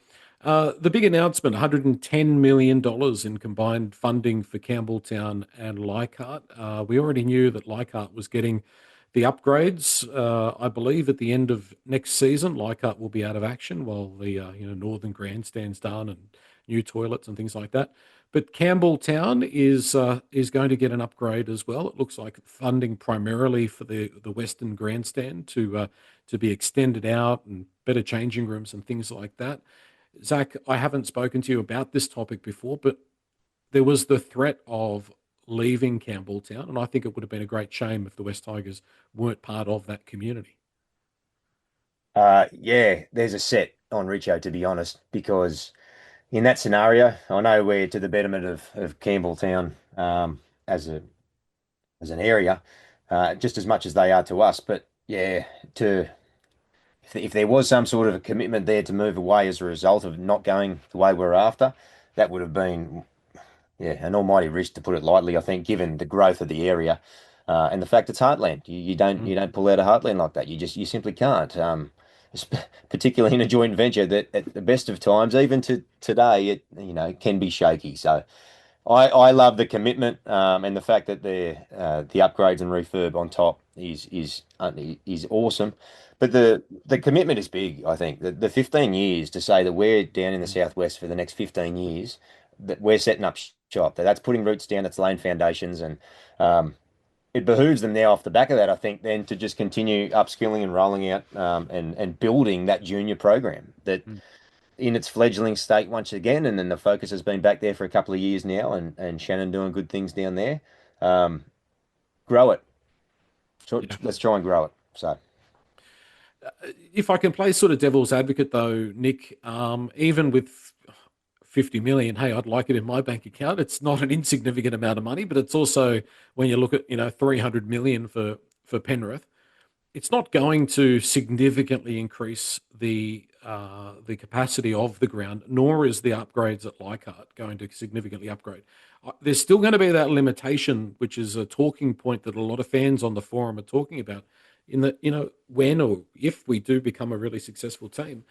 The big announcement, $110 million in combined funding for Campbelltown and Leichhardt. We already knew that Leichhardt was getting the upgrades. I believe at the end of next season, Leichhardt will be out of action while the northern grandstand's done and new toilets and things like that. But Campbelltown is going to get an upgrade as well. It looks like funding primarily for the western grandstand to be extended out, and better changing rooms and things like that. Zach, I haven't spoken to you about this topic before, but there was the threat of leaving Campbelltown, and I think it would have been a great shame if the West Tigers weren't part of that community.
Yeah, there's a set on Richo, to be honest, because in that scenario, I know we're to the betterment of Campbelltown as an area, just as much as they are to us. But yeah, if there was some sort of a commitment there to move away as a result of not going the way we're after, that would have been, yeah, an almighty risk, to put it lightly, I think, given the growth of the area and the fact it's heartland. You don't pull out a heartland like that. You simply can't. Particularly in a joint venture that at the best of times, even to today, it can be shaky. So I love the commitment and the fact that the upgrades and refurb on top is awesome. But the commitment is big, I think. The 15 years, to say that we're down in the southwest for the next 15 years, that we're setting up shop. That's putting roots down, it's laying foundations, and it behooves them now off the back of that, I think, then to just continue upskilling and rolling out and building that junior program that in its fledgling state once again, and then the focus has been back there for a couple of years now, and Shannon doing good things down there. Grow it. So let's try and grow it. So
if I can play sort of devil's advocate though, Nick, even with 50 million, hey, I'd like it in my bank account. It's not an insignificant amount of money, but it's also, when you look at 300 million for Penrith, it's not going to significantly increase the capacity of the ground, nor is the upgrades at Leichhardt going to significantly upgrade. There's still going to be that limitation, which is a talking point that a lot of fans on the forum are talking about, in that, when or if we do become a really successful team,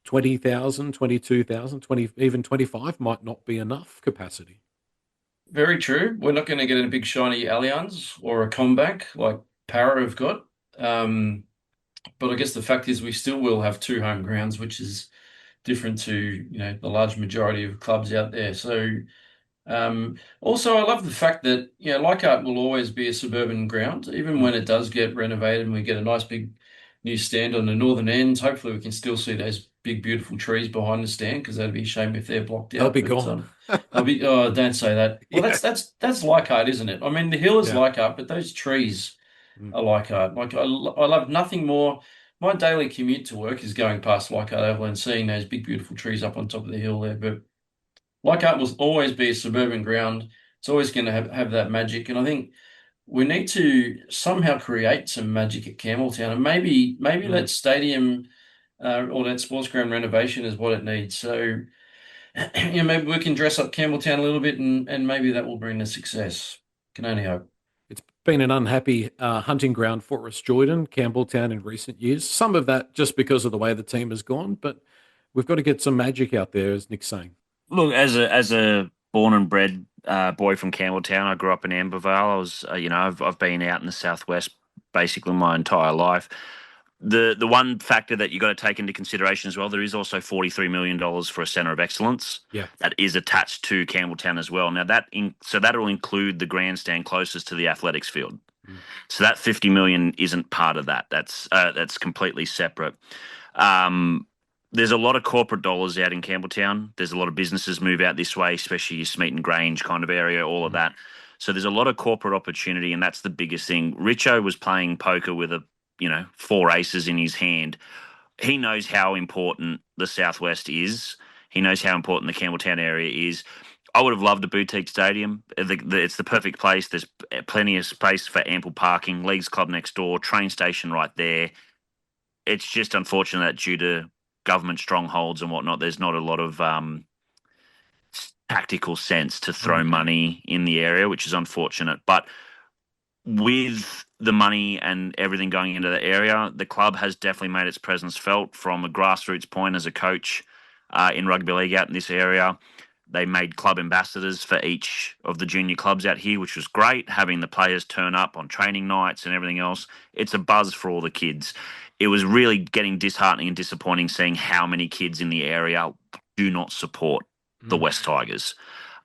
20,000, 22,000, 20, even 25 might not be enough capacity.
Very true. We're not going to get a big shiny Allianz or a comeback like Para have got. Um, but I guess the fact is we still will have two home grounds, which is different to, the large majority of clubs out there. So also I love the fact that, Leichhardt will always be a suburban ground, even when it does get renovated and we get a nice big new stand on the northern end. Hopefully we can still see those big, beautiful trees behind the stand because that'd be a shame if they're blocked
They'll
out.
be
But
gone.
I'll be oh, don't say that. Well,
Yeah.
that's Leichhardt, isn't it? I mean, the hill is
Yeah.
Leichhardt, but those trees
Mm.
are Leichhardt. Like I love nothing more. My daily commute to work is going past Leichhardt Oval and seeing those big, beautiful trees up on top of the hill there. But Leichhardt will always be a suburban ground. It's always going to have that magic, and I think we need to somehow create some magic at Campbelltown, and maybe
Mm.
that stadium or that sports ground renovation is what it needs. So. Maybe we can dress up Campbelltown a little bit and maybe that will bring the success. Can only hope.
It's been an unhappy hunting ground for us, Jordan, Campbelltown in recent years. Some of that just because of the way the team has gone, but we've got to get some magic out there, as Nick's saying.
Look, as a born and bred boy from Campbelltown, I grew up in Ambervale. I was, I've been out in the southwest basically my entire life. The one factor that you got to take into consideration as well, there is also $43 million for a centre of excellence
Yeah.
that is attached to Campbelltown as well. Now so that will include the grandstand closest to the athletics field.
Mm.
So that 50 million isn't part of that. That's completely separate. Um, there's a lot of corporate dollars out in Campbelltown. There's a lot of businesses move out this way, especially your Smeaton Grange kind of area, all of that. So there's a lot of corporate opportunity, and that's the biggest thing. Richo was playing poker with four aces in his hand. He knows how important the Southwest is. He knows how important the Campbelltown area is. I would have loved a boutique stadium. It's the perfect place. There's plenty of space for ample parking. Leagues Club next door, train station right there. It's just unfortunate that due to government strongholds and whatnot, there's not a lot of tactical sense to throw money in the area, which is unfortunate. But with the money and everything going into the area, the club has definitely made its presence felt from a grassroots point as a coach in rugby league out in this area. They made club ambassadors for each of the junior clubs out here, which was great, having the players turn up on training nights and everything else. It's a buzz for all the kids. It was really getting disheartening and disappointing seeing how many kids in the area do not support the West Tigers.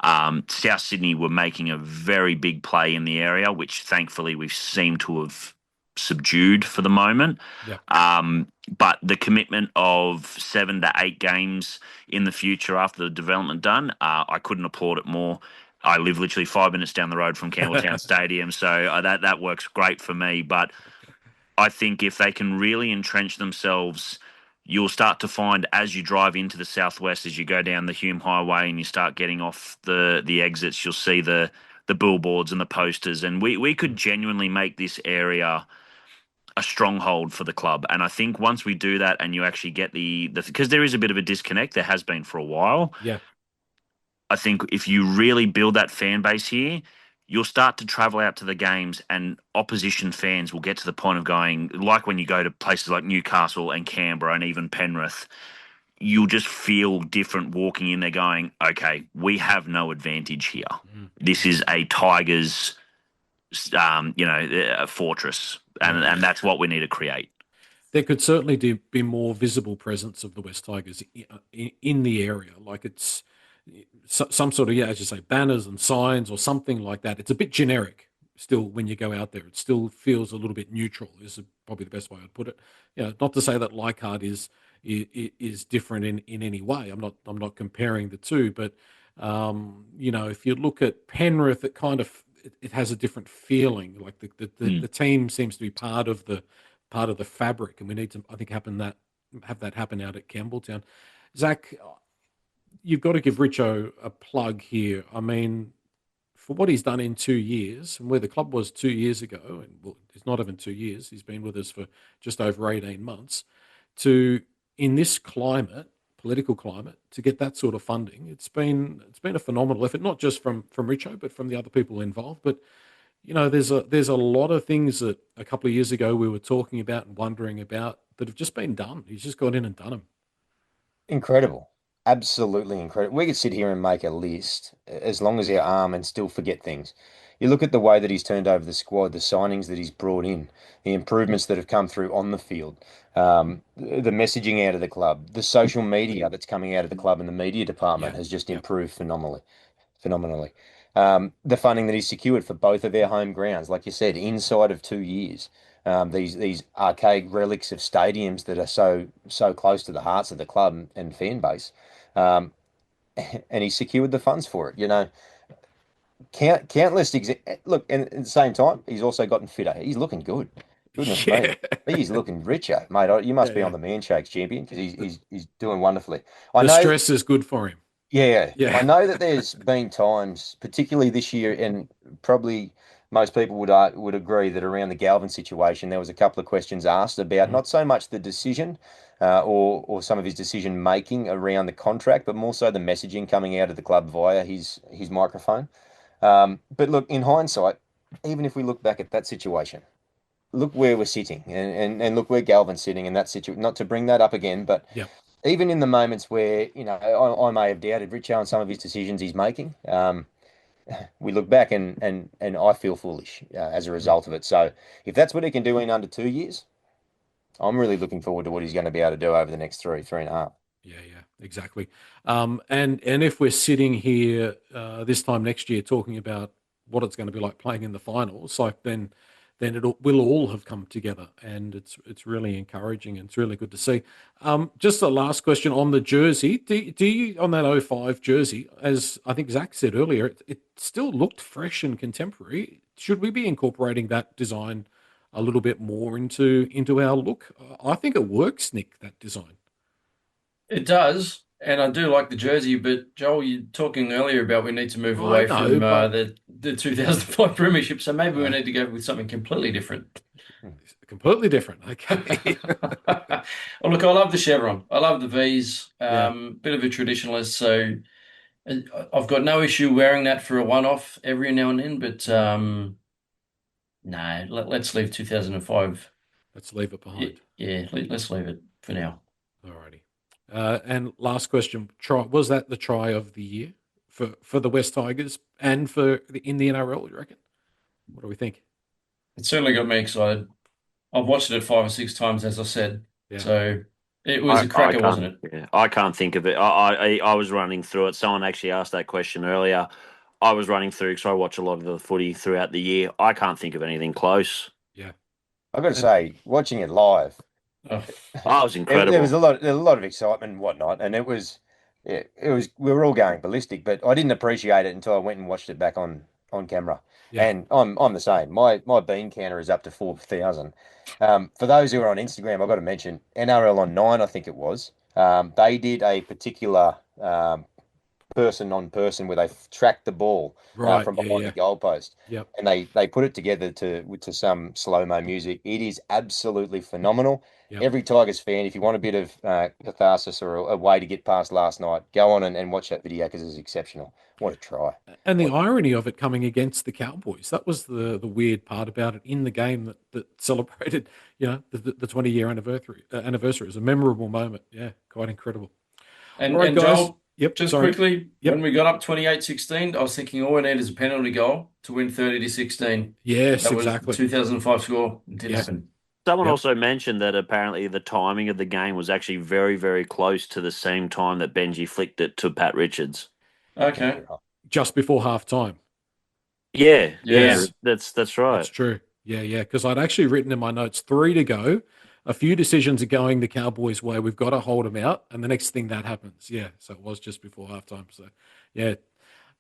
South Sydney were making a very big play in the area, which thankfully we seem to have subdued for the moment.
Yeah.
But the commitment of 7 to 8 games in the future after the development done, I couldn't applaud it more. I live literally 5 minutes down the road from Campbelltown Stadium, so that works great for me. But I think if they can really entrench themselves, you'll start to find as you drive into the southwest, as you go down the Hume Highway and you start getting off the exits, you'll see the billboards and the posters, and we could genuinely make this area a stronghold for the club. And I think once we do that and you actually get the because there is a bit of a disconnect, there has been for a while.
Yeah.
I think if you really build that fan base here, you'll start to travel out to the games and opposition fans will get to the point of going, like when you go to places like Newcastle and Canberra and even Penrith, you'll just feel different walking in there going, okay, we have no advantage here. This is a Tigers, a fortress. And that's what we need to create.
There could certainly be more visible presence of the West Tigers in the area. Like it's some sort of, as you say, banners and signs or something like that. It's a bit generic still when you go out there. It still feels a little bit neutral is probably the best way I'd put it. Not to say that Leichhardt is different in any way. I'm not comparing the two, but if you look at Penrith, it kind of it has a different feeling. Like the team seems to be part of the fabric, and we need to, I think, have that happen out at Campbelltown. Zach, you've got to give Richo a plug here. I mean, for what he's done in 2 years, and where the club was 2 years ago, and well, it's not even 2 years. He's been with us for just over 18 months. To in this climate, political climate, to get that sort of funding, it's been a phenomenal effort, not just from Richo, but from the other people involved. But there's a lot of things that a couple of years ago we were talking about and wondering about that have just been done. He's just gone in and done them.
Incredible. absolutely incredible. We could sit here and make a list as long as our arm and still forget things. You look at the way that he's turned over the squad, the signings that he's brought in, the improvements that have come through on the field, the messaging out of the club, the social media that's coming out of the club, and the media department
Yeah.
has just
Yeah.
improved phenomenally. The funding that he's secured for both of our home grounds, like you said, inside of 2 years. These archaic relics of stadiums that are so close to the hearts of the club and fan base, um, and he secured the funds for it. Countless look, and at the same time, he's also gotten fitter. He's looking good. Goodness me,
Yeah.
he's looking richer, mate. You
Yeah.
must be on
Yeah.
the man shakes champion because he's doing wonderfully. I
The
know.
stress is good for him.
Yeah, I
Yeah.
know that there's been times, particularly this year, and probably most people would agree that around the Galvin situation, there was a couple of questions asked about
Mhm.
not so much the decision, or some of his decision making around the contract, but more so the messaging coming out of the club via his microphone. But look, in hindsight, even if we look back at that situation, look where we're sitting, and look where Galvin's sitting in that situation. Not to bring that up again, but
Yep.
even in the moments where, I may have doubted Richo and some of his decisions he's making, we look back and I feel foolish as a
Mm.
result of it. So if that's what he can do in under 2 years, I'm really looking forward to what he's going to be able to do over the next three and a half.
Yeah, yeah, exactly. And if we're sitting here this time next year talking about what it's going to be like playing in the finals, like then we'll all have come together, and it's really encouraging and it's really good to see. Just the last question on the jersey: do you on that '05 jersey, as I think Zach said earlier, it still looked fresh and contemporary. Should we be incorporating that design a little bit more into our look? I think it works, Nick. That design.
It does, and I do like the jersey. But Joel, you're talking earlier about we need to move
I
away
know,
from
but
the 2005 Premiership, so maybe we
uh,
need to go with something completely different.
it's completely different. Okay.
Oh, look, I love the chevron. I love the V's.
Yeah.
Bit of a traditionalist, so I've got no issue wearing that for a one-off every now and then. But
Mm.
no, let's leave 2005.
Let's leave it behind.
Yeah, let's leave it for now.
Alrighty. And last question: was that the try of the year for the West Tigers and in the NRL? You reckon? What do we think?
It certainly got me excited. I've watched it 5 or 6 times, as I said.
Yeah.
So it was
I,
a
I
cracker, wasn't
can't.
it?
Yeah, I can't think of it. I was running through it. Someone actually asked that question earlier. I was running through because I watch a lot of the footy throughout the year. I can't think of anything close.
Yeah.
I've got to
And
say, watching it live,
Oh,
Oh, it was
there was
incredible.
a lot of excitement and whatnot, and it was we were all going ballistic, but I didn't appreciate it until I went and watched it back on camera.
yeah.
And I'm the same. My bean counter is up to 4,000. For those who are on Instagram, I've got to mention NRL on 9, I think it was. They did a particular person on person where they tracked the ball
Right.
from
Yeah.
behind the
Yeah.
goalpost,
Yep.
and they put it together to some slow-mo music. It is absolutely phenomenal.
Yep.
Every Tigers fan, if you want a bit of catharsis or a way to get past last night, go on and watch that video because it's exceptional. What a try.
And the
What
irony of it coming against the Cowboys, that was the weird part about it in the game that celebrated, the 20-year anniversary. Anniversary. It was a memorable moment. Yeah, quite incredible. All right,
and
guys.
Joel,
Yep.
just
Sorry.
quickly,
Yep.
when we got up 28-16, I was thinking all we need is a penalty goal to win 30-16.
Yes,
That was the
exactly.
2005 score. It didn't
Yeah.
happen.
Someone
Yep.
also mentioned that apparently the timing of the game was actually very, very close to the same time that Benji flicked it to Pat Richards.
Okay.
Just before half time.
Yeah,
Yes.
that's
That's
right.
true. Yeah, yeah. Because I'd actually written in my notes 3 to go. A few decisions are going the Cowboys' way. We've got to hold them out. And the next thing that happens. Yeah. So it was just before halftime. So, yeah.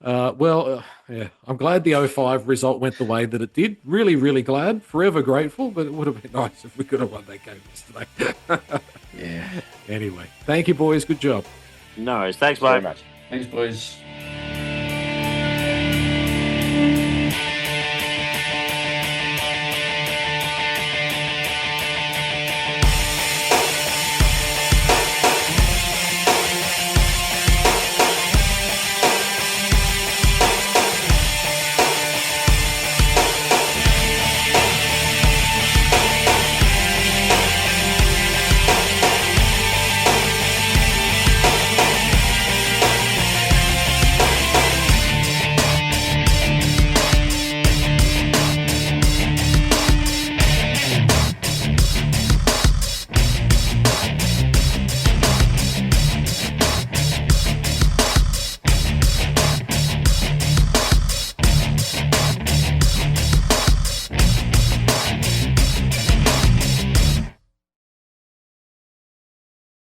Yeah. I'm glad the '05 result went the way that it did. Really, really glad. Forever grateful. But it would have been nice if we could have won that game yesterday.
Yeah.
Anyway, thank you, boys. Good job.
No worries. Thanks,
very
mate.
much.
Thanks, boys.